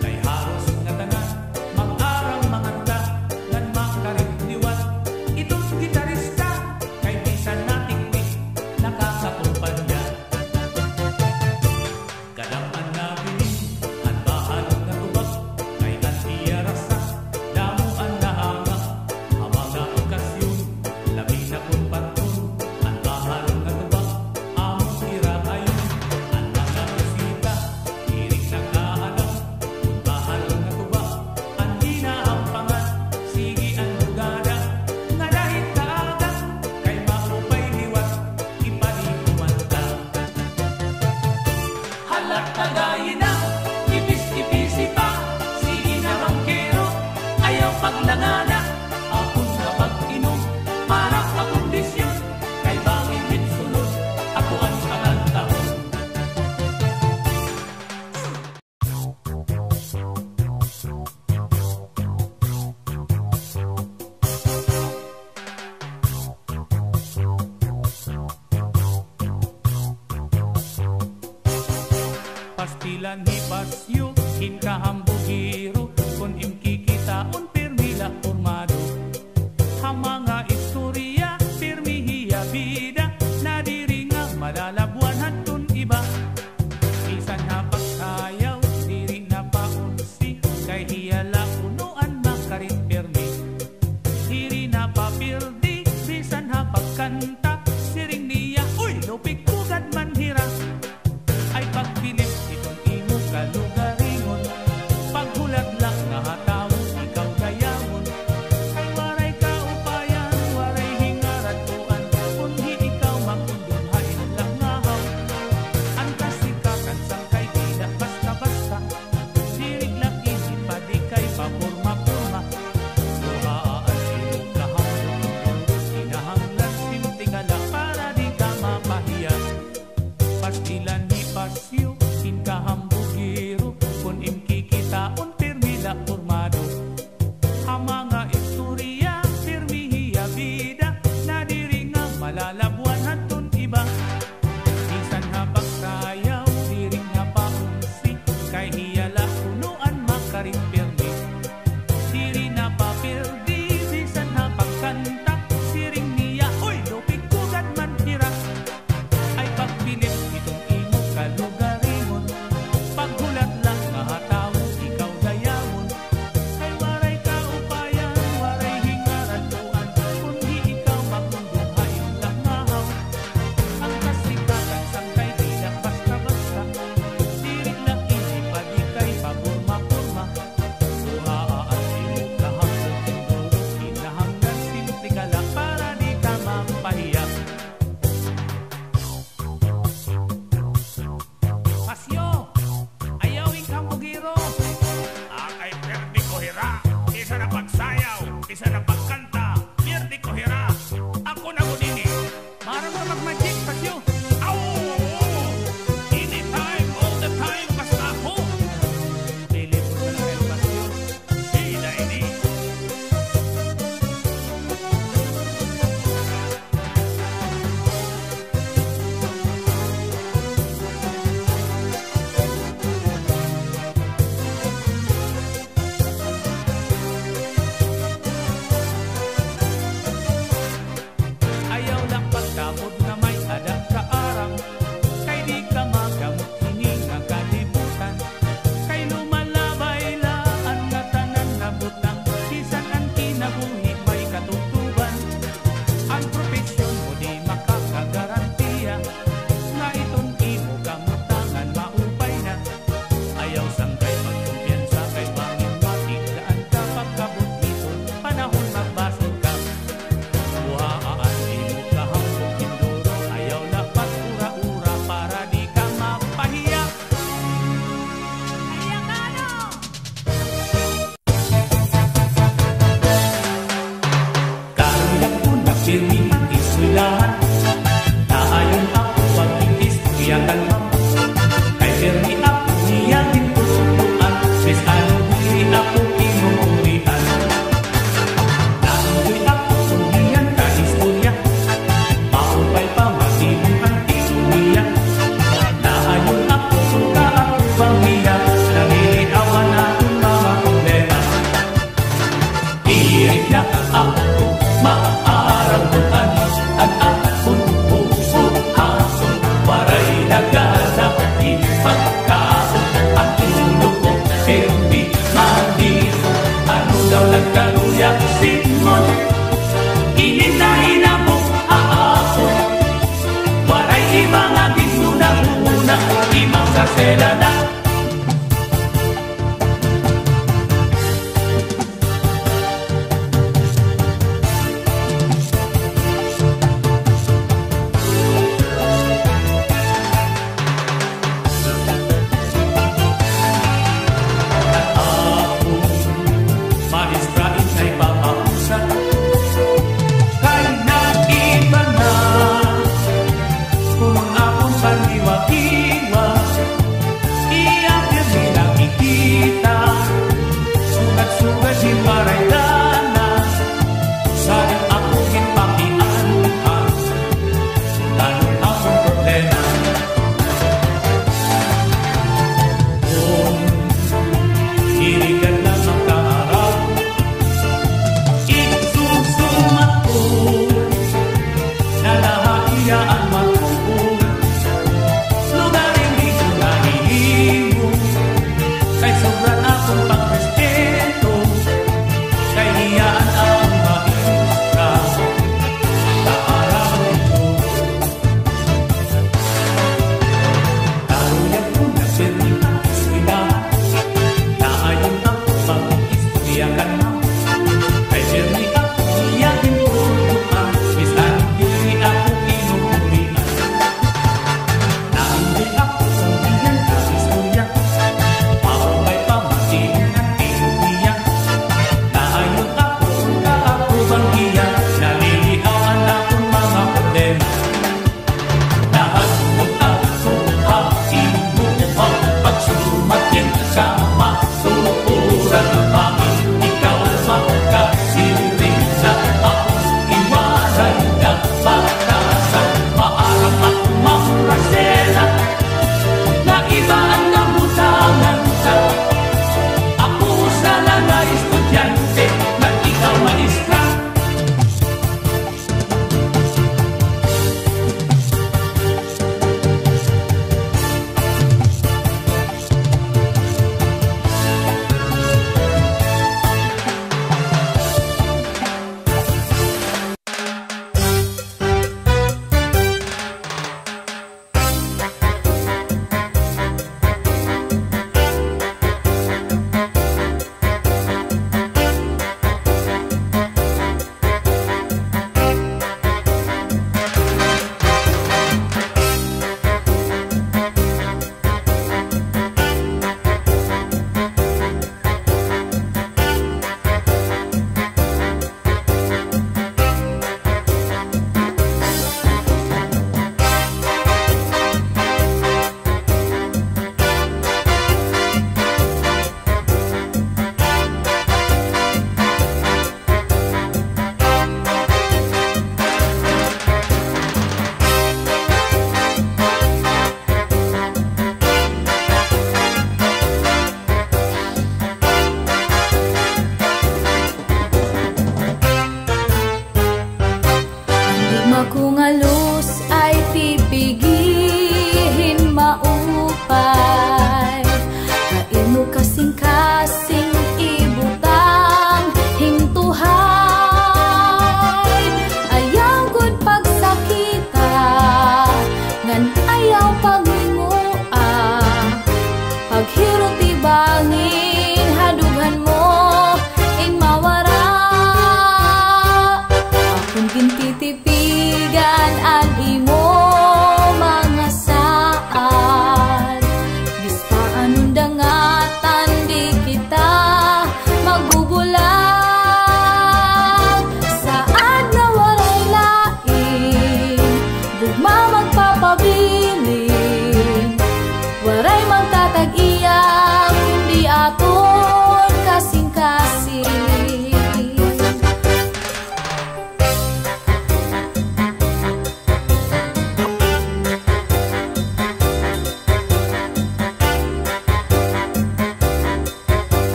kay haros nga tanan, mag-arang manganda, ngan makariniwan. Itong gitarista, kay bisan natiknik, nakakakumpanya. Kadaman na bining, ang bahal nga tubak, kay ang tiyarasa, damo ang nahanga. Ang mga okasyon, labi na kung patun, ang bahal nga tubak, among irahayon. Ang mga bisita, tirik na kaalam, kung bahal nga tubak, ang ginahampangan. Sige ang lugada, nga dahil kaaga, kay maupay liwat, ipanigumanta. Halat tagayin na, ipis-ipisi pa, sige na bangkero, ayaw paglangana. Ako na pag-inom, para sa kondisyon, kay bangin mitsulod, ako ang pangantahon. Pastilan ni pasyo, hinkahambugiro, kung imkikitaon pirmila formado. Ang mga istorya, pirmihiya bida, nadiri nga malalabuan hatun iba. Bisan na pagsayaw, diri na paunsi, kay hiyala unuan makarit pirmi. Diri na papirdi, bisan ha pagkanta, siring niya, uy, lupik pugad manhira. Ay pagpilit, itong imo kalugaringon, paghulat lang nga hataw, ikaw gayamon. Ay waray ka upayan, waray hingarat tuan, kung hi ikaw makundunhain lang ngahaw. Ang kasikakan sang kay tidak basta-basta, dirig lang isip pa di kay papurma-purma. Luhaan silong kahapon, hinahanglan simtingala para di ka mapahiya. Pastilan ni pasyo, hinkahambugiro, kung imkikitaon pirmila formado. bisa na pagkanta, Mirdi Kohera. Ako na mo nini. Marang ka mag-magic, Pasyo. Aw! Anytime, all the time, basta ako. Pili po na kayo, Pasyo. Sila ini. Ayaw lang pagkabot na may ada ka arang. Kay di ka magamot hininga kalibutan. Kay lumalabay laan nga tanan na butang. Bisan ang kinabuhi may katugtuban. Ang propesyon mo di makakagarantiya. Nga itong imo kamutangan maupay na. Ayaw sangkay pagkumpiyansa kay bangin matig. Daan ka pagkabot ito panahon magbasol ka. Buhaan imo kahambog induro. Ayaw na pag-ura-ura para di ka mapahiya. Karulang ko na sirmi isulahan. Naayon ako pag-itis tiyakan mo. Kay sirmi ako niya dito subuan. Sis ano huli ako inuulian. Naundoy ako sumiyan ka istorya. Maupay pa masimuhan tisumiya. Naayon ako suka ako pamilya. Nangiliawan natin mga problema. Iirik na ako maarabutan ang akong puso hason waray nagana ipagkaon ang tulog ko hindi maliso ano daw nagkaluyak simon ininahin mo ahapon waray ibang aging muna imang sasela na. Mahistra inay papausap kay nag-iba na kung akong paniwakiwa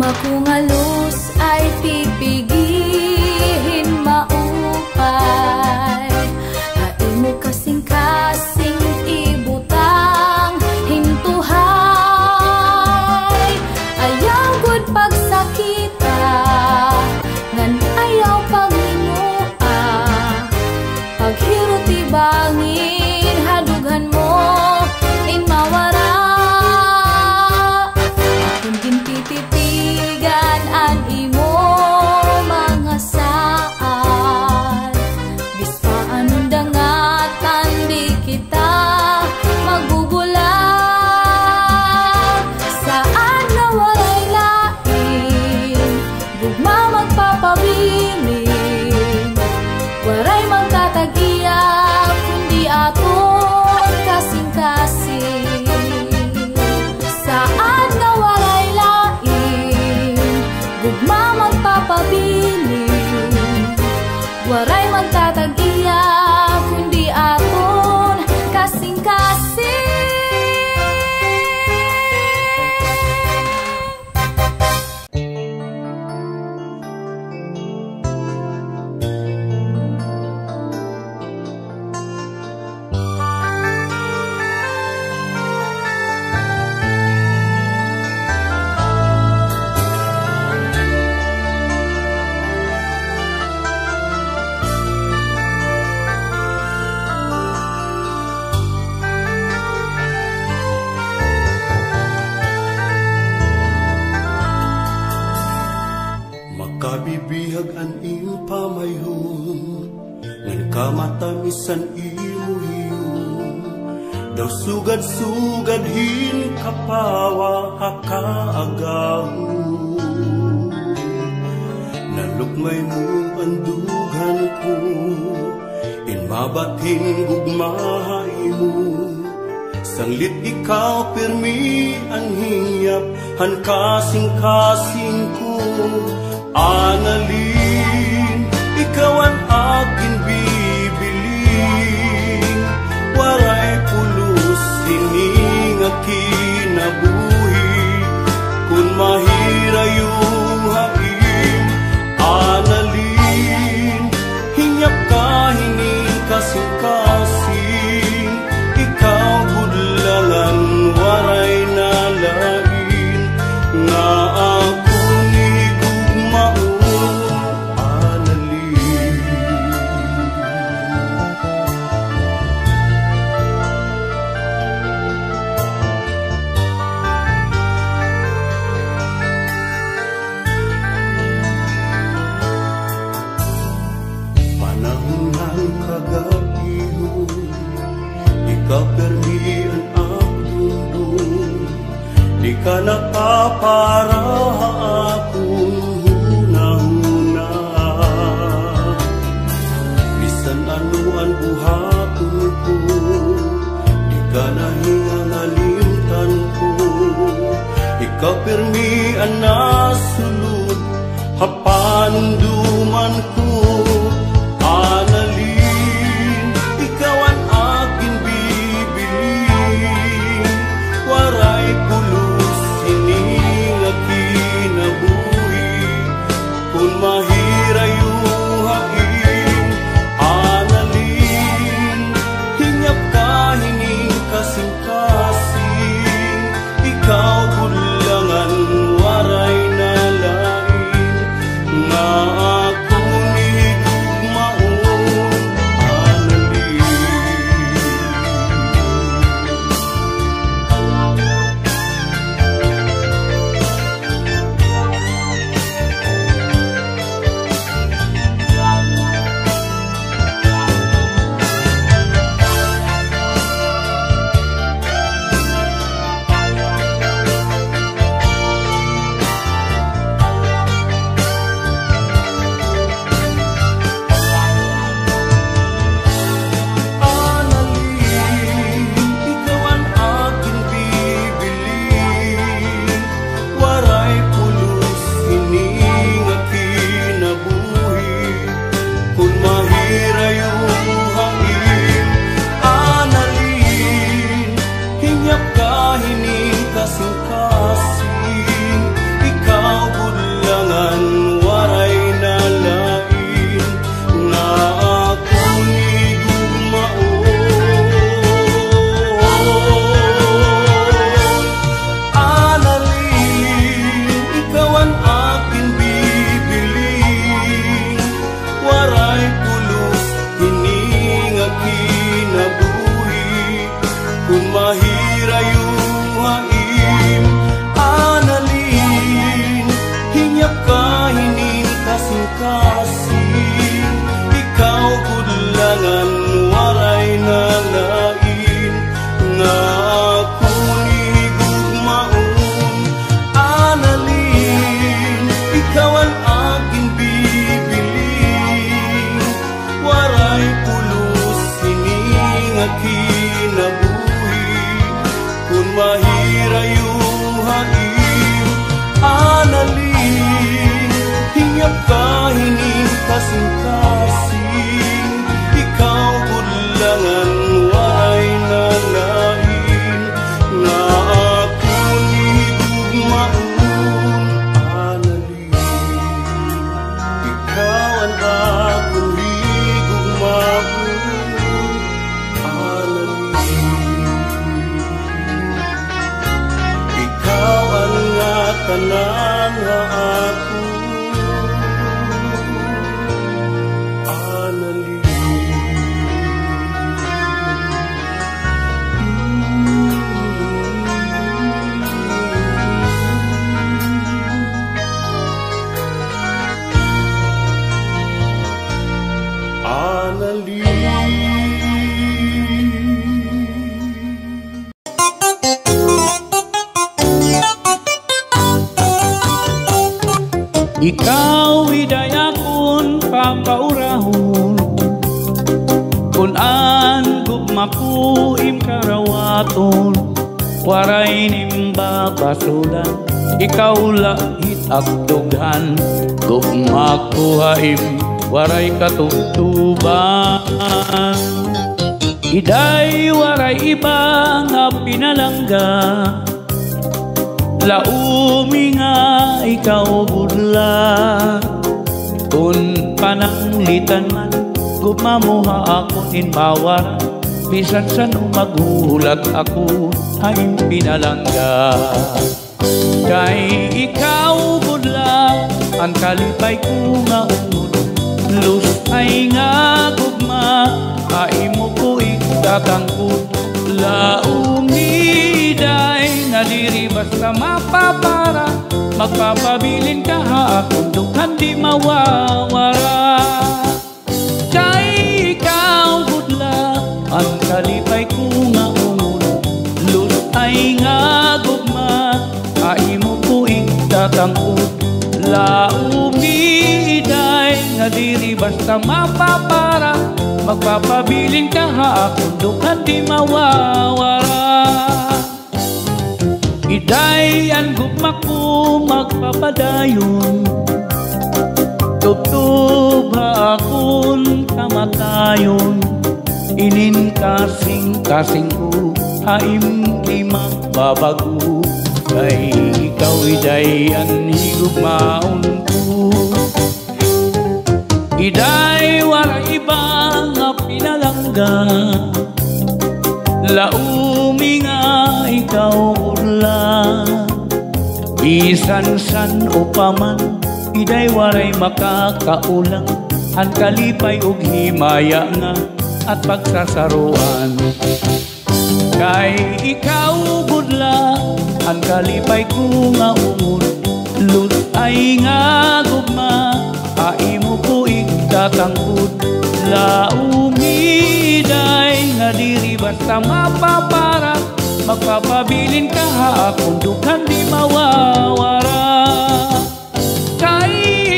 Makungalus ay pipigihin maupay, hain mo kasing-kasing ibutang hintuhay. Ayaw gud pagsakita, ngan ayaw paghinua, paghirot ibangin hadughan mo in mawara. Akong ginpipitigan an imo mga saan, bispa anong dangatan di kita magbubulag. Saan na walay lain, gugma magpapabilin, waray magtatagiya kundi aton kasing-kasing. Saan na walay lain, gugma magpapabilin, waray magtatagiya kundi aton kasing-kasing. Makabibihag an iyong pamayhon, ngan kamatamisan imo hiyon. Daw sugad-sugad hin kapawa hakaagahon. Nalukmay mo ang dughan ko, inmabatin gugmahay mo. Sanglit ikaw pirmi ang hingyap, han kasing-kasing ko. Analin, ikaw ang aking bibiling, waray pulos hining kinabuhi, kung mahira yung hain. Analin, hinyap ka hining kasing-kasing, ikaw budlangan waray nalain, nga ako kapermian ang dundun, di ka napapara akong huna-huna. Bisan ano ang buhaton ko, di ka nahingangalimtan ko. Ikaw permian na sulod, hapanunduman ko. Analin, ikaw ang aking bibiling, waray pulos hining kinabuhi, kung mahira yung hain. Analin, hinyap ka hining kasing-kasing, ikaw budlangan waray nalain, nga ako ni lang nga ako Ikaw idayakon pampaurahon kun an gugmaku im karawaton waray nimba basulan ikaw lahit akdugan gugmaku haim waray katubtuban iday waray iba nga pinalangga laumi nga ikaw budla kun pananglitan man gumamuha ako inbawar bisan sa maghulat ako ay pinalangga kay ikaw budla ang kalipay ko nga unod lus ay nga gugma ay mo ko ikatangkot laumi day nga diri basta mapapara magpapabilin ka ha akong dukhan di mawawara kay ikaw budla ang kalipay ko nga unod lus ay nga gugma ay mo ko ikatangkot laumi day nga diri basta mapapara magpapabilin ka ha akong dukhan di mawawara iday ang gugma ko magpapadayon tubtub ha akong kamatayon inin kasing ko haim di magbabago kay ikaw iday ang higugmaon ko iday wala ibang pinalangga laumi nga ikaw urla bisan san upaman iday waray makakaulang ang kalipay ug himaya nga at pagsasaruan kay ikaw budla ang kalipay ko nga umod lut ay nga gugma ay mo ko ikatangkot laumi day nga diri basta mapapara magpapabilin ka ha akong dukhan di mawawara kay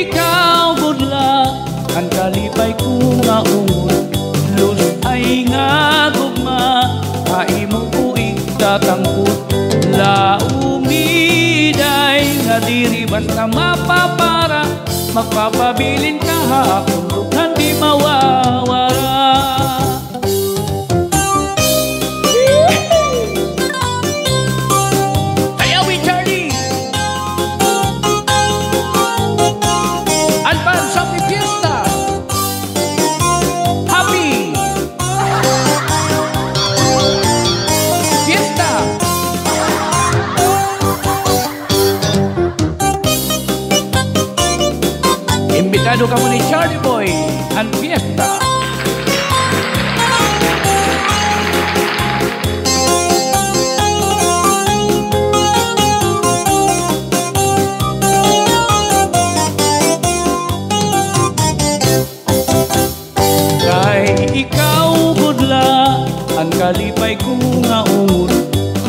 ikaw budla ang kalipay ko nga umod lus ay nga gugma ay mo ko ikatangkot laumi day nga diri basta mapapara magpapabilin ka ha akong dukhan di mawawara Tayawi Charlie Advance Happy Fiesta Happy Fiesta Imbitado ka mo ni Charlie Boy ang Fiesta kay ikaw budla ang kalipay ko nga unod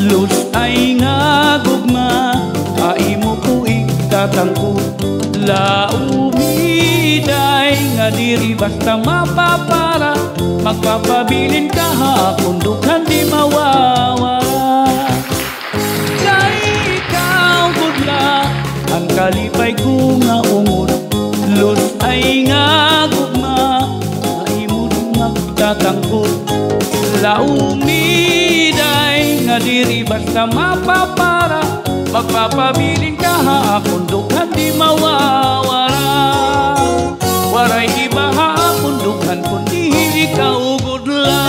lus ay nga gugma ay mo ko ikatangkot laumi day nga diri basta mapapara magpapabilin ka ha akong dukhan di mawawara kay ikaw budla ang kalipay ko nga unod lus ay nga gugma ay mo magtatangkot laumi day nga diri basta mapapara magpapabilin ka ha akong dukhan di mawawara waray iba ha akong dukhan kundi ikaw budla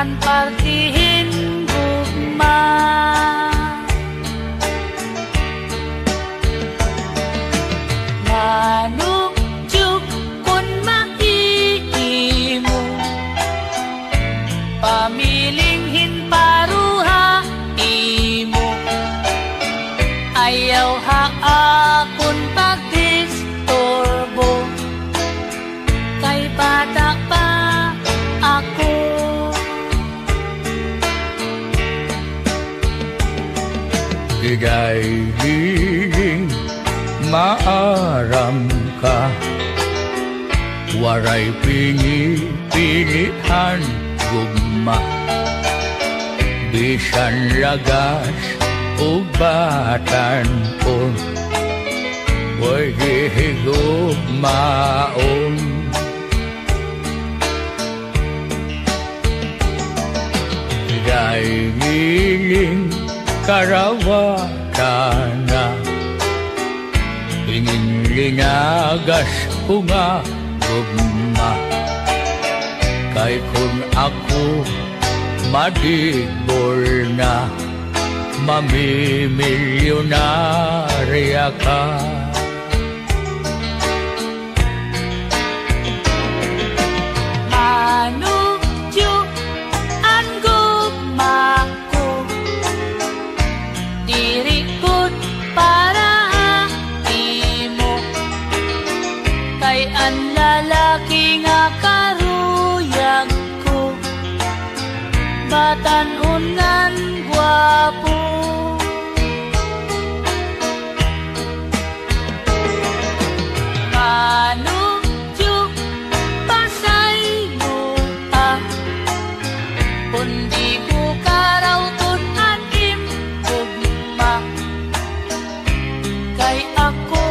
han partihin gugma. Manukjuk kun maiimo, pamilinghin paruha imo. Ayaw ha akon pagdisturbo, kay bata pa ako. Digay giling maaram ka, waray pinipilihan gugma. Bisan lagas o batan on, way higugmaon. Digay giling karawatan na, ingin linagas ko nga gugma. Kay kung ako madigol na, mamimilyonarya ka. Manukju an gugma ko, diri ko't para imo. Kay an lalaki nga karuyag ko, batan-on ngan gwapo. Manukju pasay mo ah, kundi ko karaw tunan im gugma. Kay ako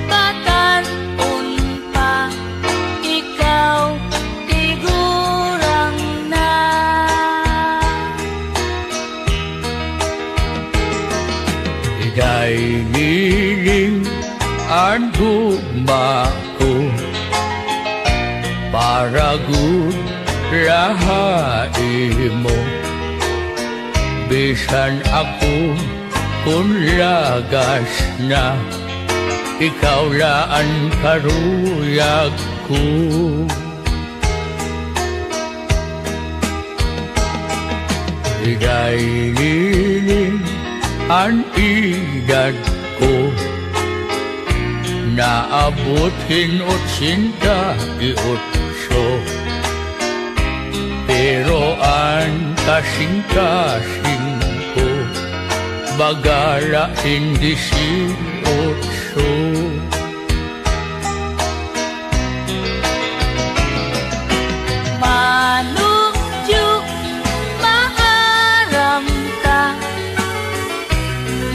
batan-on pa, ikaw tigurang na. Digay giling ang gugma ko, para gud rahain mo. Bisan ako kung lagas na, ikaw laan karuyag ko. Digay giling ang edad ko, naabutin 88. Pero ang kasing-kasing ko, bagala hindi 18. Manukju maaram ka,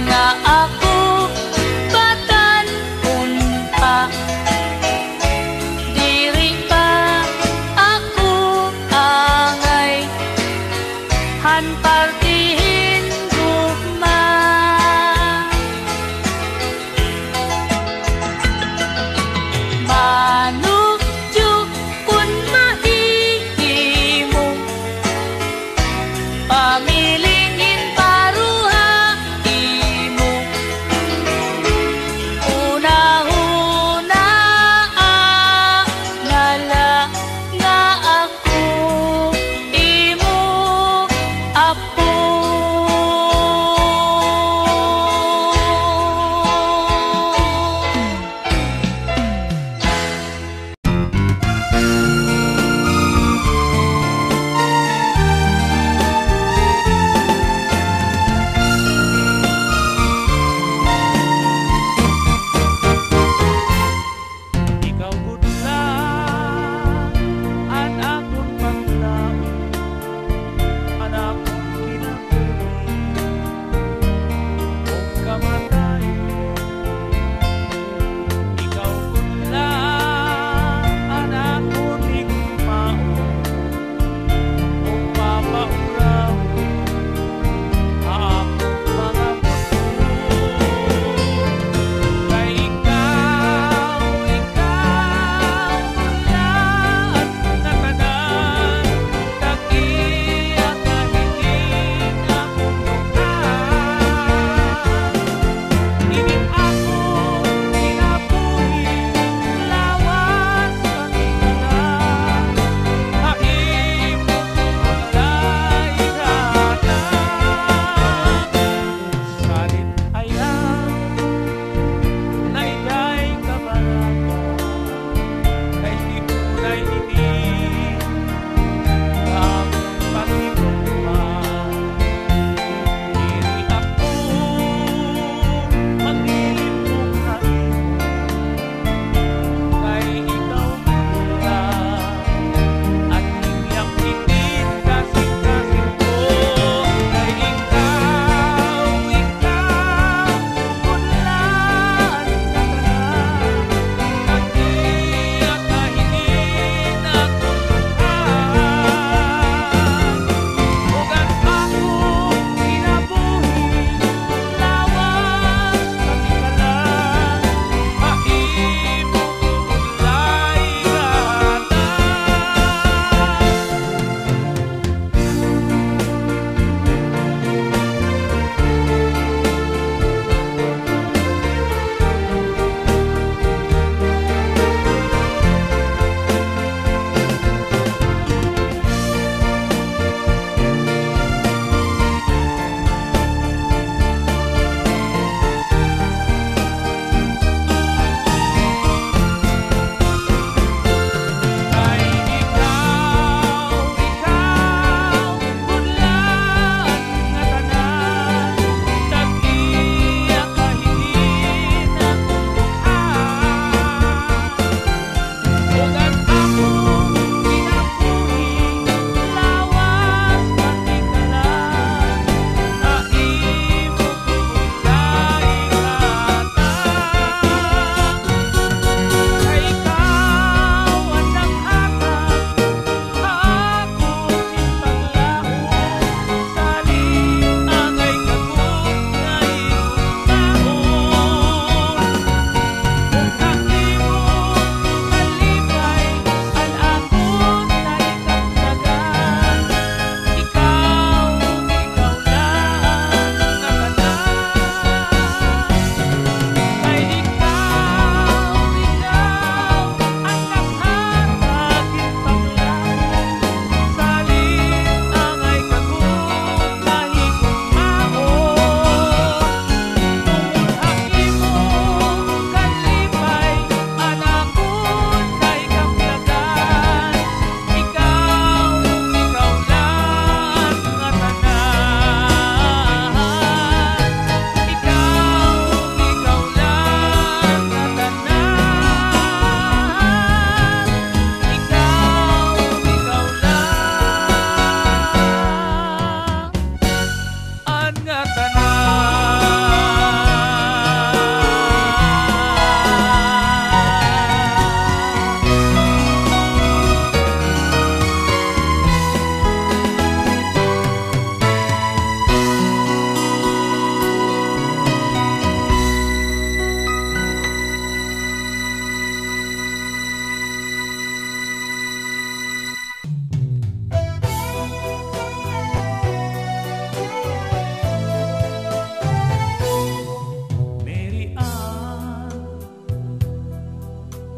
nga ako batan-on pa. Diri pa ako angay, han partihin gugma.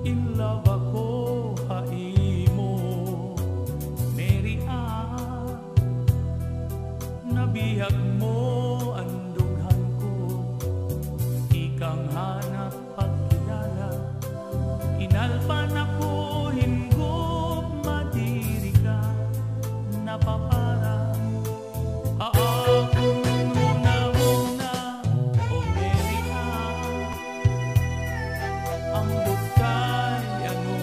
in love ako haimo Mary Ann nabihag mo ang dughan ko ikang hanap pagkilala inalpan ako hinggop madiri ka napapara aakong muna o Mary Ann ang bukay ano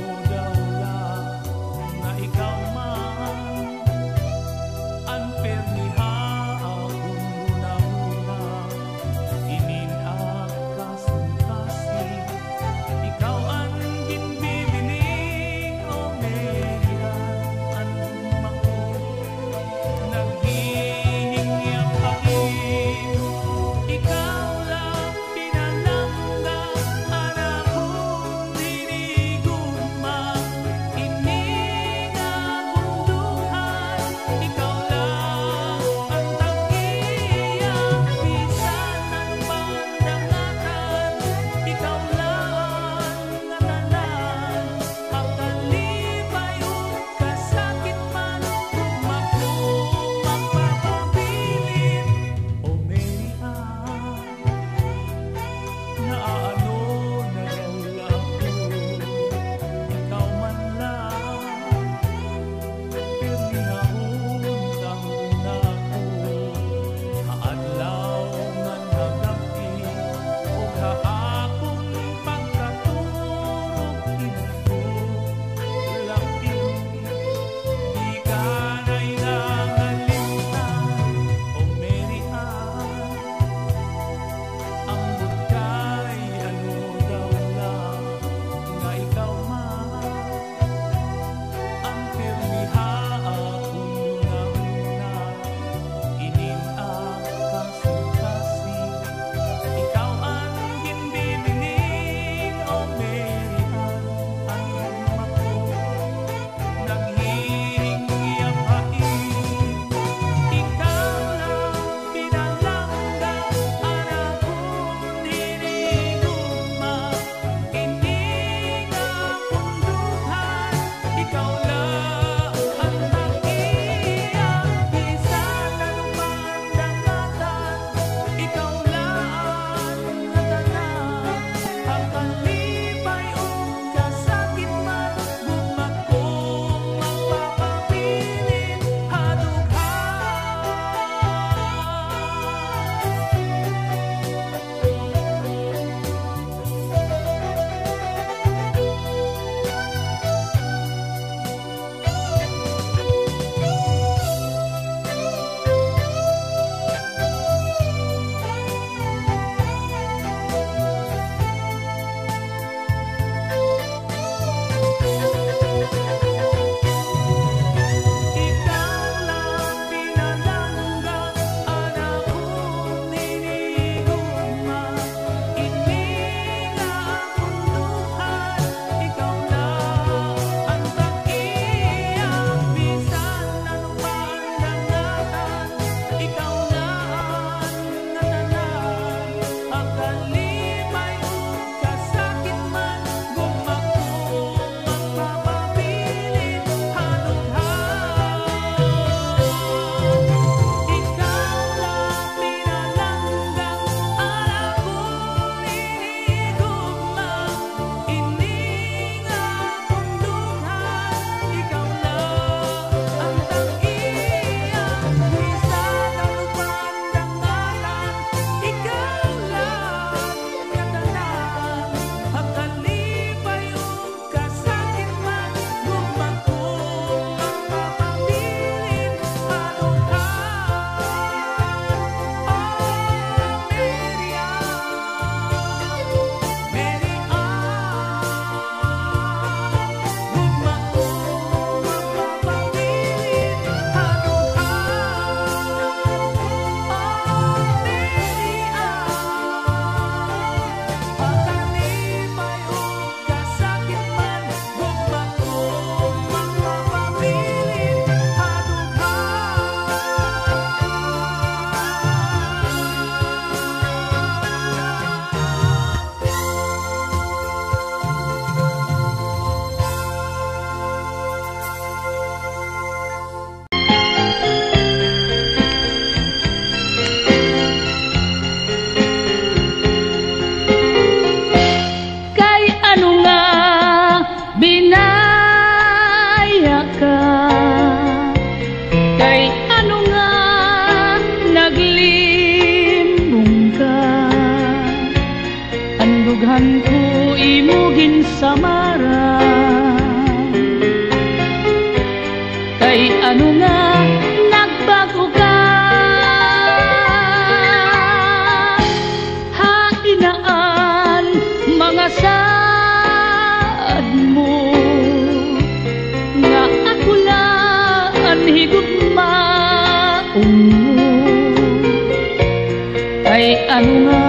ano nga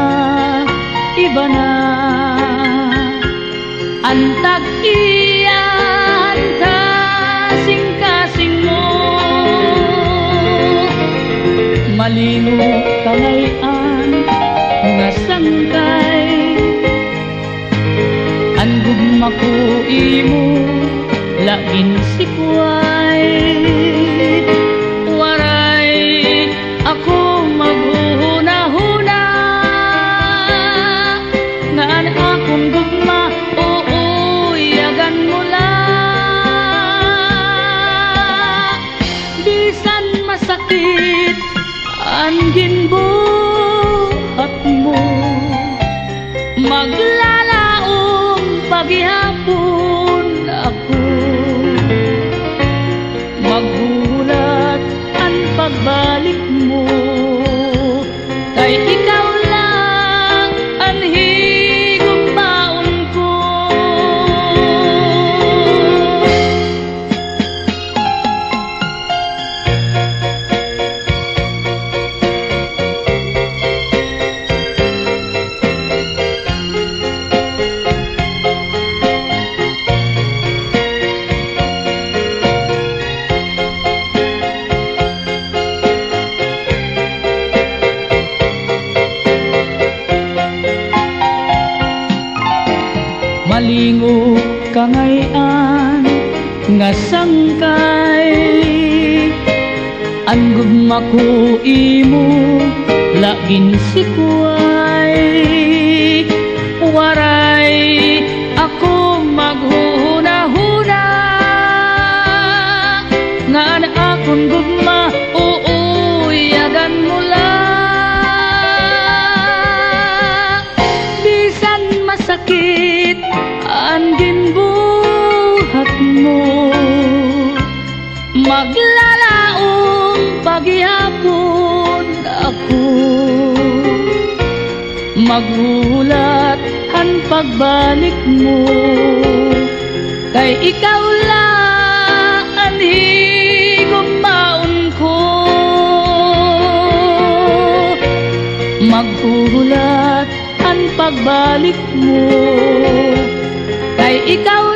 iba na ang tag-iyan kasing-kasing mo. Malingo ka ngayon nga sangkay, ang gugma ko imo lagin sikway. Waray ako maghuna-huna nga akong gugma, uuyagan mo lang. Bisan masakit ang ginbuhat mo, maglalaong paghihapon ako, maghulat ang pagbalik mo, kay ikaw lang ang higugmaon ko. Malingo ka ngayon nga sangkay, ang gugma ko imo lagin sikway. Waray ako maghuna-huna nga akong gugma, uuyagan mo lang. Bisan masakit ang ginbuhat mo, maglalaong paghihapon ako, maghulat ang pagbalik mo, kay ikaw lang ang higugmaon ko. Maghulat ang pagbalik mo, kay ikaw